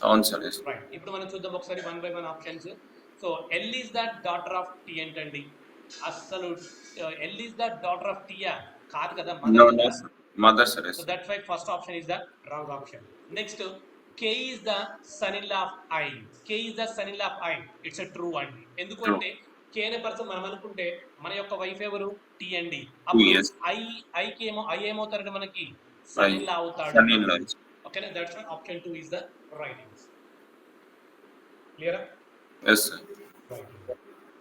అవును సార్. yes right. ఇప్పుడు మనం చూద్దాం ఒకసారి 1 by 1 options. So L is the daughter of T ఏంటండి? అసలు L is the daughter of టీయా? కాదు కదా, no no sir. mother sir. yes so that's why first option is the wrong option. Next K is the son-in-law of I. K is the son-in-law of I. It's a true అండి. True. ఎందుకంటే K అనే person మనం అనుకుంటే మన యొక్క wife ఎవరు T అండి. 2 అప్పుడు years. I ఏమవుతారండి మనకి Right. son-in-law అవుతాడు. Son-in-law. ఓకేనా, that's why option 2 is the right answer. Clear? Yes, sir. Right.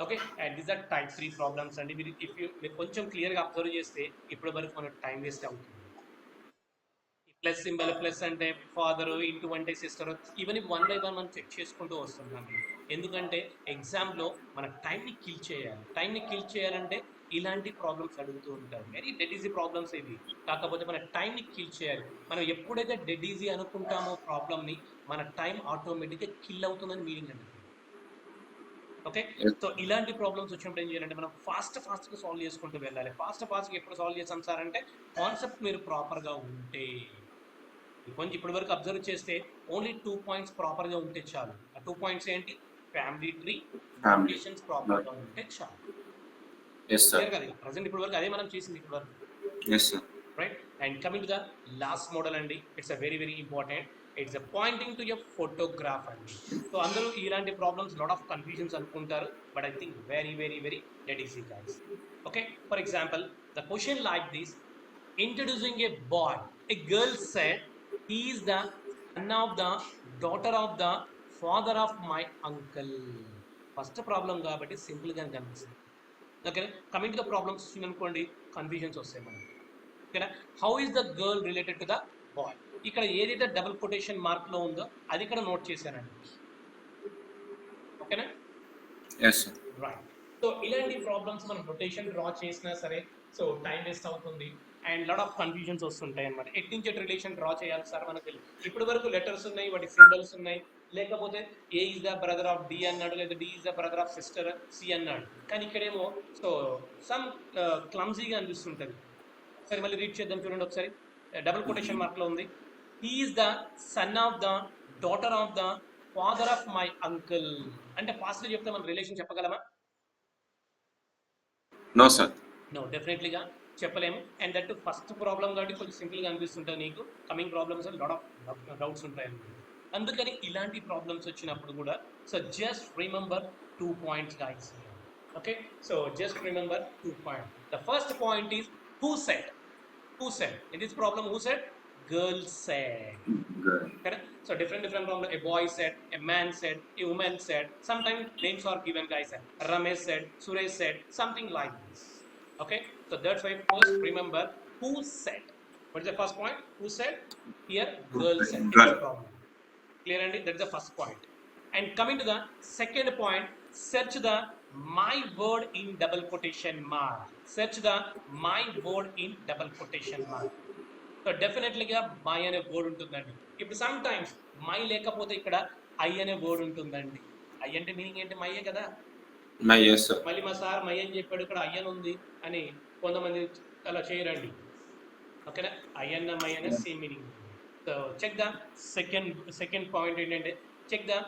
Okay, and this are type 3 problems అండి. మీరు కొంచెం క్లియర్ గా అబ్జర్వ్ చేస్తే ఇప్పటి వరకు మనకు టైం వేస్ట్ అవుతుంది. ప్లస్ సింబల్, ప్లస్ అంటే ఫాదర్, ఇంటూ అంటే సిస్టర్, ఇవన్నీ వన్ బై వన్ మనం చెక్ చేసుకుంటూ వస్తున్నాం. ఎందుకంటే ఎగ్జామ్లో మన టైంని కిల్ చేయాలి. టైంని కిల్ చేయాలంటే ఇలాంటి ప్రాబ్లమ్స్ అడుగుతూ ఉంటారు. వెరీ డెడ్ ఈజీ ప్రాబ్లమ్స్ ఇవి. కాకపోతే మన టైంని కిల్ చేయాలి. మనం ఎప్పుడైతే డెడ్ ఈజీ అనుకుంటామో ప్రాబ్లమ్ని, మన టైం ఆటోమేటిక్గా కిల్ అవుతుందని మీనింగ్ అండి. Okay, Yes. సో ఇలాంటి ప్రాబ్లమ్స్ వచ్చినప్పుడు ఏం చేయాలంటే మనం ఫాస్ట్గా సాల్వ్ చేసుకుంటూ వెళ్ళాలి. ఫాస్ట్గా ఎప్పుడు సాల్వ్ చేస్తాం సార్ అంటే, కాన్సెప్ట్ మీరు ప్రాపర్గా ఉంటే. కొంచెం ఇప్పటి వరకు అబ్జర్వ్ చేస్తే ఓన్లీ 2 పాయింట్స్ ప్రాపర్గా ఉంటే చాలు. ఆ 2 పాయింట్స్ ఏంటి? ఫ్యామిలీ ట్రీ, లొకేషన్స్ ప్రాపర్గా ఉంటే చాలు. Yes, sir. క్లియర్ కదా? ప్రజెంట్ ఇప్పటి వరకు అదే మనం చేసింది ఇప్పటి వరకు. Yes, sir. Right, and coming to the last model అండి. It's a very very important. It's a pointing to a photograph అండి. సో అందరూ ఇలాంటి ప్రాబ్లమ్స్ లాట్ ఆఫ్ కన్ఫ్యూజన్స్ అనుకుంటారు, but I think very very very dead easy guys. Okay, for example the question like this: introducing a boy, a girl said he is the son of the daughter of the father of my uncle. First problem కాబట్టి simple గా కనిపిస్తుంది. Okay, coming to the problems అనుకోండి, confusions వస్తాయి మనకి. ఓకేనా, how is the girl related to the boy? ఇక్కడ ఏదైతే double quotation mark లో ఉందో అది ఇక్కడ నోట్ చేశానండి. ఓకేనా, Yes, sir. రైట్. సో ఇలాంటి ప్రాబ్లమ్స్ మనం రొటేషన్ డ్రా చేసినా సరే సో టైం వేస్ట్ అవుతుంది అండ్ లాట్ ఆఫ్ కన్ఫ్యూజన్స్ వస్తుంటాయి అనమాట. ఎట్నుంచి రిలేషన్ డ్రా చేయాలి సార్ మనకు తెలియదు. ఇప్పటి వరకు లెటర్స్ ఉన్నాయి, వాటి సింబల్స్ ఉన్నాయి, లేకపోతే A is the brother of D అన్నాడు, లేదా D is the brother of sister C అన్నాడు. కానీ ఇక్కడేమో సో సమ్ క్లమ్జీగా అనిపిస్తుంటుంది. ఒకసారి మళ్ళీ రీడ్ చేద్దాం చూడండి ఒకసారి. డబుల్ కొటేషన్ మార్క్ లో ఉంది, he is the son of the daughter of the father of my uncle. అంటే ఫాస్ట్ చెప్తే మనం రిలేషన్ చెప్పగలమా? No, sir. నో, డెఫినెట్లీగా చెప్పలేము. అండ్ దట్ ఫస్ట్ ప్రాబ్లం కాబట్టి కొంచెం సింపుల్గా అనిపిస్తుంటుంది నీకు. Coming problems lot of doubts ఉంటాయి. అందుకని ఇలాంటి ప్రాబ్లమ్స్ వచ్చినప్పుడు కూడా so just remember 2 points guys. Okay, so just remember 2 points. The first point is who said. Who said? In this problem, who said? Girl said. Good. Correct? So different problem. A boy said, a man said, a woman said. Sometimes names are given, guys. Ramesh said, Suresh said, something like this. Okay? So that's why first remember who said. What is the first point? Who said? Here, girl said. Girl. Problem. Clear, Andy? That's the first point. And coming to the second point, search the my word in double quotation mark. Search the my word in double quotation mark. So డెఫినెట్లీగా my అనే word ఉంటుందండి. ఇప్పుడు some times my లేకపోతే ఇక్కడ I అనే word ఉంటుందండి. I అంటే meaning ఏంటి? మయ్యే కదా. Yes, sir. మళ్ళీ మా సార్ మై అని చెప్పాడు, ఇక్కడ ఐ అని ఉంది అని కొంతమంది అలా చేయరండి. ఓకేనా, ఐ అన్న మై అనే same meaning. So check the second point ఏంటంటే check the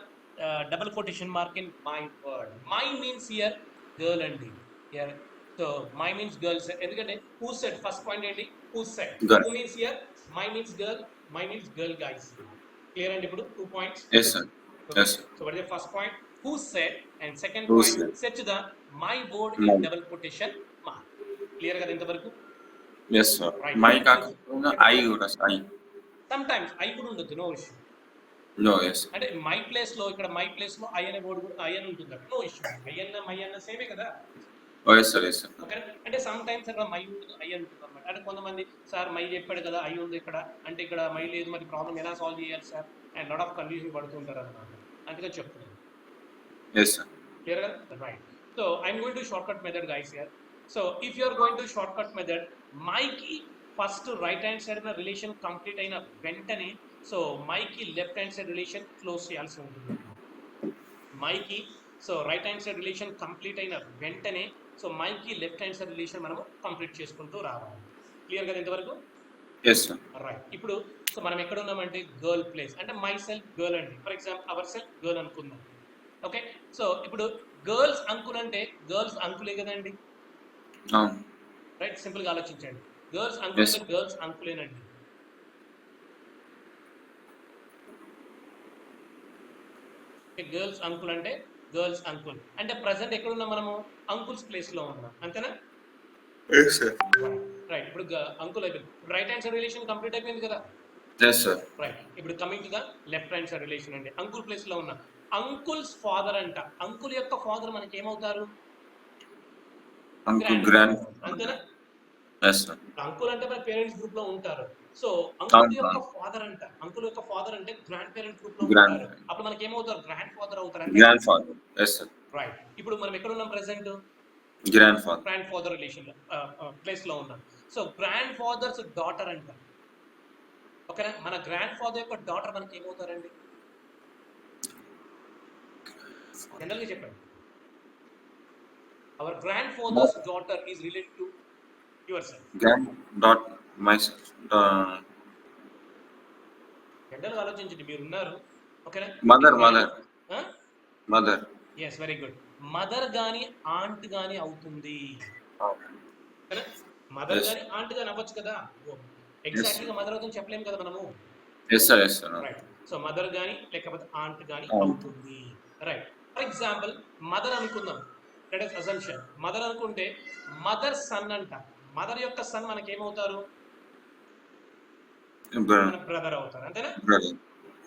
double quotation mark in my word. My means here girl అండి. Here so my means girls. ఎందుకంటే హూ సెడ్ ఫస్ట్ పాయింట్ ఏంటి? Who said. Who means here my means girl, my means girl guys. Clear అండి ఇప్పుడు 2 points. Yes, sir. Yes, sir. So what is the first point? Who said? And second Who point, said? search the my word My. in double quotation mark. Clear కదా ఇంతవరకు? Yes, sir. Right. My కాకుండా I కూడా I. Sometimes I కూడా ఉండొచ్చు, no issue. No, yes. అంటే my place లో ఇక్కడ my place లో ఐ అనే వర్డ్ కూడా ఐ అని ఉంటుంది, నో ఇష్యూ. ఐ అన్న మై అన్న సేమే కదా. Oh, yes, sir. Yes, sir. Okay, అంటే సమ్ టైమ్స్ అక్కడ మై ఉంటుంది, ఐ ఉంటుంది అనమాట. అంటే కొంతమంది సార్ మై చెప్పాడు కదా ఐ ఉంది ఇక్కడ, అంటే ఇక్కడ మై లేదు, మరి ప్రాబ్లం ఎలా సాల్వ్ చేయాలి sir and lot of confusion పడుతుంటారు అనమాట. అందుకని చెప్తున్నాను. Yes, sir. Clear? Right. So I'm going to shortcut method, guys, here. So if you are going to shortcut method, my key first right hand side of the relation complete అయిన వెంటనే so my key left hand side relation close చేయాల్సి ఉంటుంది. My key so right hand side relation complete అయిన వెంటనే so my key left hand side relation మనము complete చేసుకుంటూ రావాలి. Clear కదా ఇంతవరకు? Yes, sir. రైట్. ఇప్పుడు సో మనం ఎక్కడ ఉన్నామంటే గర్ల్ ప్లేస్, అంటే మై సెల్ఫ్ గర్ల్ అండి. For example our self girl అనుకుందాం. ఓకే, సో ఇప్పుడు గర్ల్స్ అంకుల్ అంటే గర్ల్స్ అంకులే కదండి. రైట్, సింపుల్గా ఆలోచించండి. గర్ల్స్ అంకుల్ అంటే గర్ల్స్ అంకులేనండి. గర్ల్స్ అంకుల్ అంటే గర్ల్స్ అంకుల్ అంటే ప్రజెంట్ ఎక్కడ ఉన్నాం మనము అంకుల్స్ ప్లేస్ లో ఉన్నాం అంతేనా Yes, sir. రైట్ ఇప్పుడు అంకుల్ అయిపోయింది right hand side relation complete అయిపోయింది కదా Yes, sir. రైట్ ఇప్పుడు coming to the left hand side relation అండి అంకుల్ ప్లేస్ లో ఉన్న అంకుల్స్ ఫాదర్ అంట అంకుల్ యొక్క ఫాదర్ మనకి ఏమవుతారు Uncle, గ్రాండ్ ఫాదర్ grandfather. అంతేనా Yes, sir. అంకుల్ అంటే మన పేరెంట్స్ గ్రూప్ లో ఉంటారు సో అంకుల్ యొక్క Uncle, ఫాదర్ అంట అంకుల్ యొక్క ఫాదర్ అంటే గ్రాండ్ పేరెంట్స్ గ్రూప్ లో ఉంటారు grandfather. అప్పుడు మనకి ఏమవుతారు గ్రాండ్ ఫాదర్ అవుతారు అంటే Grandfather. Yes, sir. రైట్ ఇప్పుడు మనం ఎక్కడ ఉన్నాం present Grandfather. Grand father relation place లో ఉన్నాం సో గ్రాండ్ ఫాదర్స్ డాటర్ అంట ఓకేనా మన గ్రాండ్ ఫాదర్ యొక్క డాటర్ మనకి ఏమవుతారండి జనరల్ గా చెప్పండి our grand father's daughter is related to your self Granddaughter, myself. General గా ఆలోచించండి మీరు ఉన్నారు ఓకేనా Mother. Yes very good mother గాని ఆంట్ గాని అవుతుంది మదర్ Yes. గాని ఆంట్ గాని అవ్వచ్చు కదా ఎగ్జాక్ట్లీ గా మదర్ అవుతుంది చెప్పలేము కదా మనము Yes, sir. Yes, sir. Right so mother గాని లేకపోతే ఆంట్ గాని Aunt. అవుతుంది రైట్ ఫర్ ఎగ్జాంపుల్ మదర్ అనుకుందాం దట్ ఇస్ అజంప్షన్ మదర్ అనుకుంటే మదర్ సన్ అంట మదర్ యొక్క సన్ మనకి ఏమవుతారు మన బ్రదర్ అవుతారు అంతేనా Brother.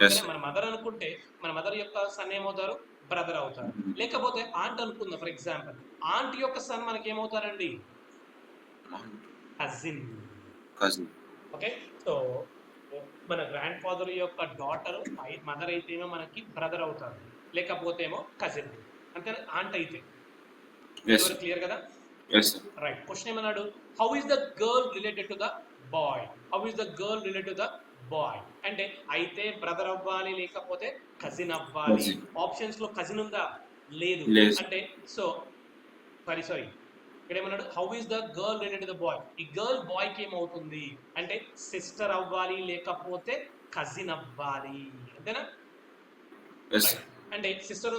Yes. మన మదర్ అనుకుంటే మన మదర్ యొక్క సన్ ఏమవుతారు బ్రదర్ అవుతారు లేకపోతే ఆంట్ అనుకుందాం ఫర్ ఎగ్జాంపుల్ ఆంట్ యొక్క సన్ మనకి ఏమవుతారండి కజిన్ Cousin. ఓకే సో మన గ్రాండ్ ఫాదర్ యొక్క డాటర్ మదర్ అయితేమో మనకి బ్రదర్ అవుతారు లేకపోతే ఏమో కజిన్ అంతేనా ఆంట్ అయితే Yes. క్లియర్ కదా Yes, sir. రైట్ క్వశ్చన్ ఏమన్నాడు how is the girl related to the boy how is the girl related to the boy అంటే అయితే బ్రదర్ అవ్వాలి లేకపోతే కజిన్ అవ్వాలి Cousin. ఆప్షన్స్ లో కజిన్ ఉందా లేదు లేదు. అంటే సో సారీ ఇక్కడ ఏమన్నాడు how is the girl related the boy ఈ గర్ల్ బాయ్ కి ఏమవుతుంది అంటే సిస్టర్ అవ్వాలి లేకపోతే కజిన్ అవ్వాలి అంతేనా Yes, sir. అంటే సిస్టర్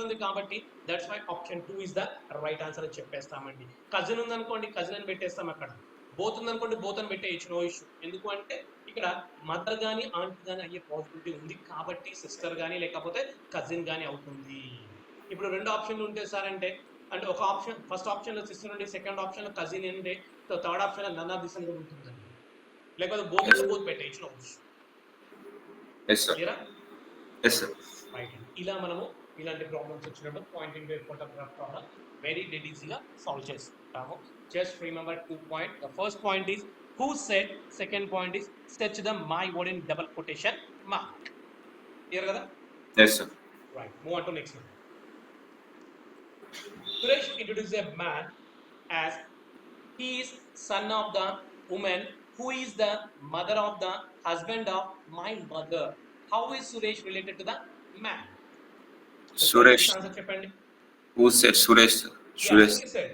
ఉంది కాబట్టి that's why option 2 is the right answer అని చెప్పేస్తామండి కజిన్ ఉంది అనుకోండి కజిన్ అని పెట్టేస్తాం అక్కడ బోత్ ఉంది అనుకోండి బోత్ అని పెట్టేయచ్చు నో ఇష్యూ ఎందుకు అంటే ఇక్కడ మదర్ గానీ ఆంట్ గానీ అయ్యే పాసిబిలిటీ ఉంది కాబట్టి సిస్టర్ గానీ లేకపోతే కజిన్ గానీ అవుతుంది ఇప్పుడు రెండు ఆప్షన్లు ఉంటే సార్ అంటే ఒక ఆప్షన్ ఫస్ట్ ఆప్షన్ లో సిస్టర్ ఉండి సెకండ్ ఆప్షన్ లో కజిన్ ఉంటే థర్డ్ ఆప్షన్ లో నన్ ఆఫ్ దిస్ అని ఉంటుందండి లేకపోతే బోత్ పెట్టేయచ్చు నో ఇష్యూ Yes, sir. క్లియరా Yes, sir. రైట్ ఇలా మనము ఇలాంటి ప్రాబ్లమ్స్ వచ్చినప్పుడు pointing to photograph problem very dead ఈజీగా సాల్వ్ చేసుకుంటాము just remember 2 point the first point is who said second point is search the my word in double quotation mark clear కదా Yes, sir. Right move on to next one Suresh introduced a man as he is son of the woman who is the mother of the husband of my mother. How is Suresh related to the man? Suresh. Answer చెప్పండి. Who said Suresh? Suresh. Yeah, said.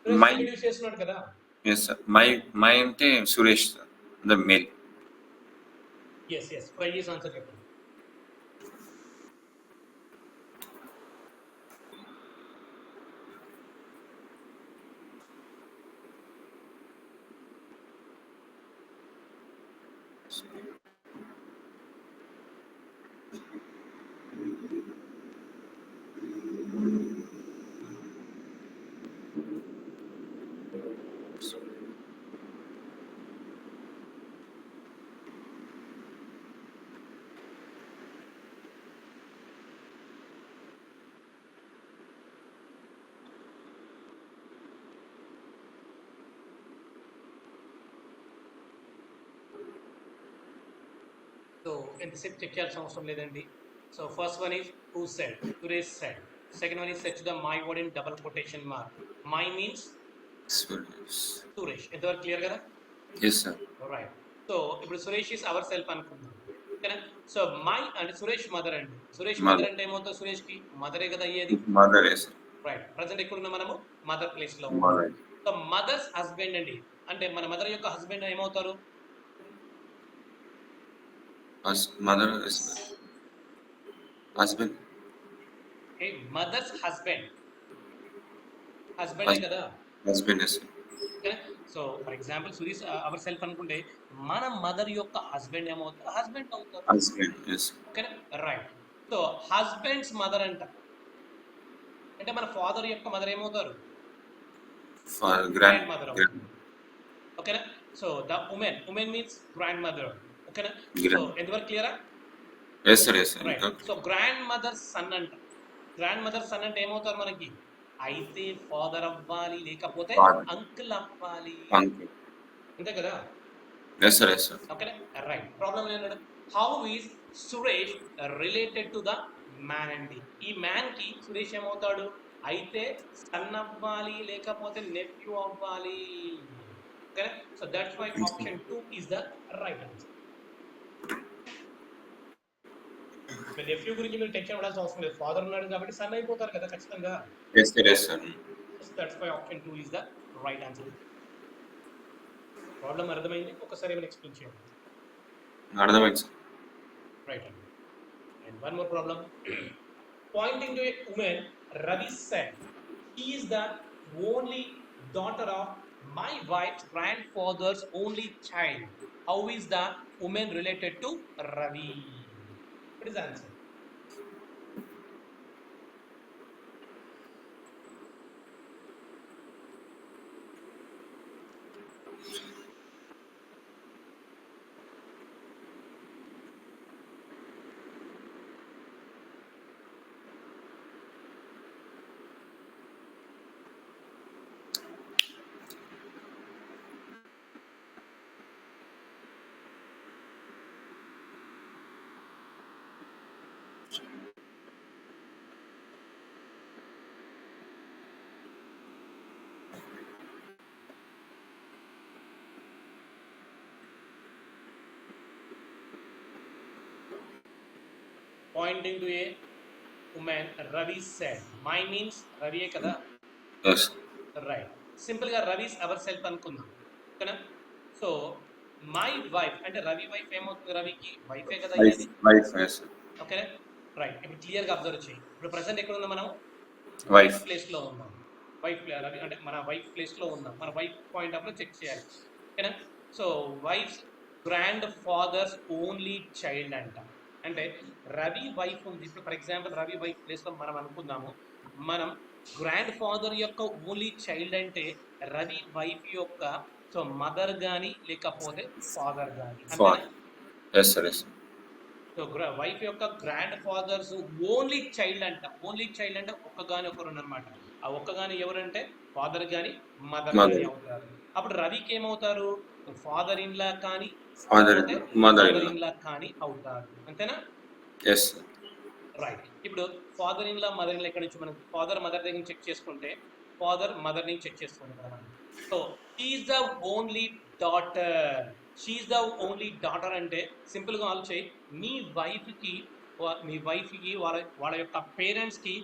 My. Introduce చేస్తున్నాడు కదా. Yes, sir. My అంటే Suresh, sir. The male. Yes. Previous answer చెప్పండి. So ఎంతసేపు check చేయాల్సిన అవసరం లేదండి so first one is who said Suresh said second one is search the my word in double quotation mark my means Suresh ఎంతవరకు clear కదా Yes, sir. Right so ఇప్పుడు Suresh is our self అనుకుందాం ఓకేనా సో మై అంటే Suresh mother అండి Suresh mother అంటే ఏమవుతుంది సురేష్ కి మదరే కదా అయ్యేది Mother, yes, sir. Right present ఎక్కడ ఉన్నాం మనము మదర్ ప్లేస్ లో Mother. సో మదర్స్ హస్బెండ్ అండి అంటే మన మదర్ యొక్క హస్బెండ్ ఏమవుతారు Mother is husband. Mother's husband కదా Husband, yes, sir. So for example Suresh our self అనుకుంటే మన మదర్ యొక్క హస్బెండ్ ఏమవుతారు హస్బెండ్ అవుతారు Husband, yes. ఓకేనా రైట్ సో హస్బెండ్స్ మదర్ అంట, అంటే మన ఫాదర్ యొక్క మదర్ ఏమవుతారు? గ్రాండ్ మదర్ అవుతుంది. ఓకేనా? So the women means grandmother. ఓకేనా? సో ఎంతవరకు క్లియరా? Right. So grandmother son అంట. గ్రాండ్ మదర్ సన్ అంటే ఏమవుతారు మనకి? అయితే ఫాదర్ అవ్వాలి, లేకపోతే అంకుల్ అవ్వాలి, అంతే కదా? ఓకేనా? రైట్. ప్రాబ్లం ఏంటంటే how is Suresh related to the man అండి. ఈ మ్యాన్ కి సురేష్ ఏమవుతాడు? అయితే సన్ అవ్వాలి, లేకపోతే నెఫ్యూ అవ్వాలి. ఓకేనా? So that's why option 2 is the right answer. Nephew గురించి మీరు టెన్షన్ పడాల్సిన అవసరం లేదు, ఫాదర్ ఉన్నాడు కాబట్టి సన్ అయిపోతారు కదా ఖచ్చితంగా. That's why option 2 is the right answer. Problem అర్థమైంది? ఒకసారి ఏమైనా ఎక్స్ప్లెయిన్ చేయండి. అర్థమైంది. Right. And one more problem. Pointing to a woman, Ravi said, "He is the only daughter of my wife's grandfather's only child." How is the woman related to Ravi? What is the answer? Pointing to a woman, Ravi said. My means Ravi kada? Yes. Right. Simple గా Ravi's ourself అనుకుందాం. ఓకేనా? So my wife అంటే Ravi wife ఏమవుతుంది? రవికి వైఫే కదా అయ్యేది. ఓకేనా? Right. ఇప్పుడు క్లియర్ గా అబ్జర్వ్ చేయి. ఇప్పుడు ప్రెసెంట్ ఎక్కడ ఉన్నాం మనం? వైఫ్ ప్లేస్ లో ఉన్నాం. వైఫ్ రవి అంటే మన వైఫ్ ప్లేస్ లో ఉన్నాం. మన వైఫ్ పాయింట్ ఆఫ్ లో చెక్ చేయాలి. ఓకేనా? So wife grand father's only child అంట. అంటే రవి వైఫ్ ఉంది. ఇప్పుడు for example Ravi wife place లో మనం అనుకుందాము, మనం గ్రాండ్ ఫాదర్ యొక్క ఓన్లీ చైల్డ్ అంటే రవి వైఫ్ యొక్క సో మదర్ గాని లేకపోతే ఫాదర్ గాని. సో వైఫ్ యొక్క గ్రాండ్ ఫాదర్స్ ఓన్లీ చైల్డ్ అంట. ఓన్లీ చైల్డ్ అంటే ఒక్కగాని ఒకరు అనమాట. ఆ ఒక్కగాని ఎవరంటే ఫాదర్ గాని మదర్ గాని అవుతారు. అప్పుడు రవికి ఏమవుతారు? ఫాదర్ ఇన్ లా కానీ మదర్ ఇన్ లా కానీ అవుతారు. అంతేనా? రైట్. ఇప్పుడు father in law mother in law ఎక్కడ నుంచి మనం ఫాదర్ మదర్ దగ్గర చెక్ చేసుకుంటే ఫాదర్ మదర్ నుంచి చెక్ చేసుకుంటాం కదా. So she is the only daughter. She is the only daughter అంటే సింపుల్ గా ఆలోచించి మీ వైఫ్ కి వాళ్ళ యొక్క పేరెంట్స్ కి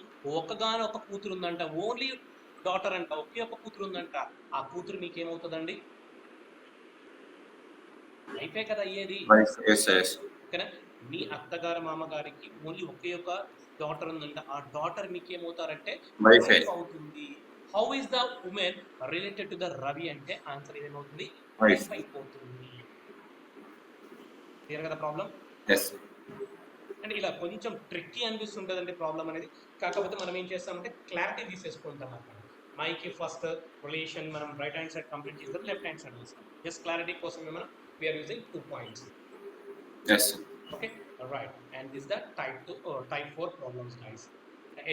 ఒక్కగానో ఒక కూతురు ఉందంట. ఓన్లీ డాటర్ అంట, ఒకే ఒక కూతురు ఉందంట. ఆ కూతురు మీకేమవుతుందండి? వైఫే కదా అయ్యేది. ఓకేనా? మీ అత్తగారు మామగారికి ఓన్లీ ఒకే ఒక డాటర్ ఉందంట. ఆ డాటర్ మీకు ఏమవుతారంటే వైఫ్ అవుతుంది. How is the women related to the Ravi అంటే ఆన్సర్ ఏమవుతుంది? వైఫ్ అయిపోతుంది. క్లియర్ కదా ప్రాబ్లం? అంటే ఇలా కొంచెం ట్రిక్కీ అనిపిస్తుంటుందండి ప్రాబ్లం అనేది. కాకపోతే మనం ఏం చేస్తామంటే క్లారిటీ తీసేసుకుంటాం అన్నమాట. మైకి ఫస్ట్ రిలేషన్ మనం రైట్ హ్యాండ్ సైడ్ కంప్లీట్ చేస్తాం, లెఫ్ట్ హ్యాండ్ సైడ్ చేస్తాం. జస్ట్ క్లారిటీ కోసం మనం we are using 2 points. Yes. Okay. All right. And this is the type 4 problems, guys.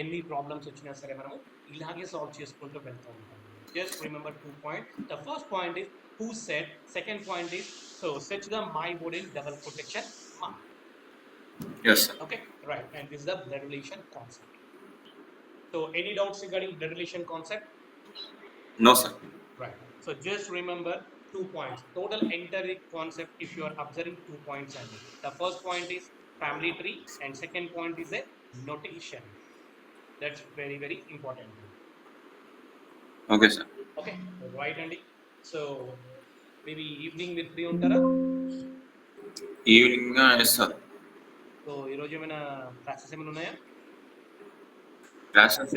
Any problems వచ్చినా సరే మనము ఇలాగే సాల్వ్ చేసుకుంటూ వెళ్తూ ఉంటాం. Just remember 2 points. The first point is who said. Second point is so search the my word in double quotation mark. Yes, sir. Okay. Right. And this is the blood relation concept. So any doubts regarding blood relation concept? No, sir. Right. So just remember 2 points. Total entire concept if you are observing 2 points only. The first point is family tree and second point is a notation. That's very, very important. Okay, sir. Okay. Right, Andy. So maybe evening with free untara? Evening, yes, sir. So, ఈ రోజు ఏమైనా classes ఏమైనా ఉన్నాయా? Classes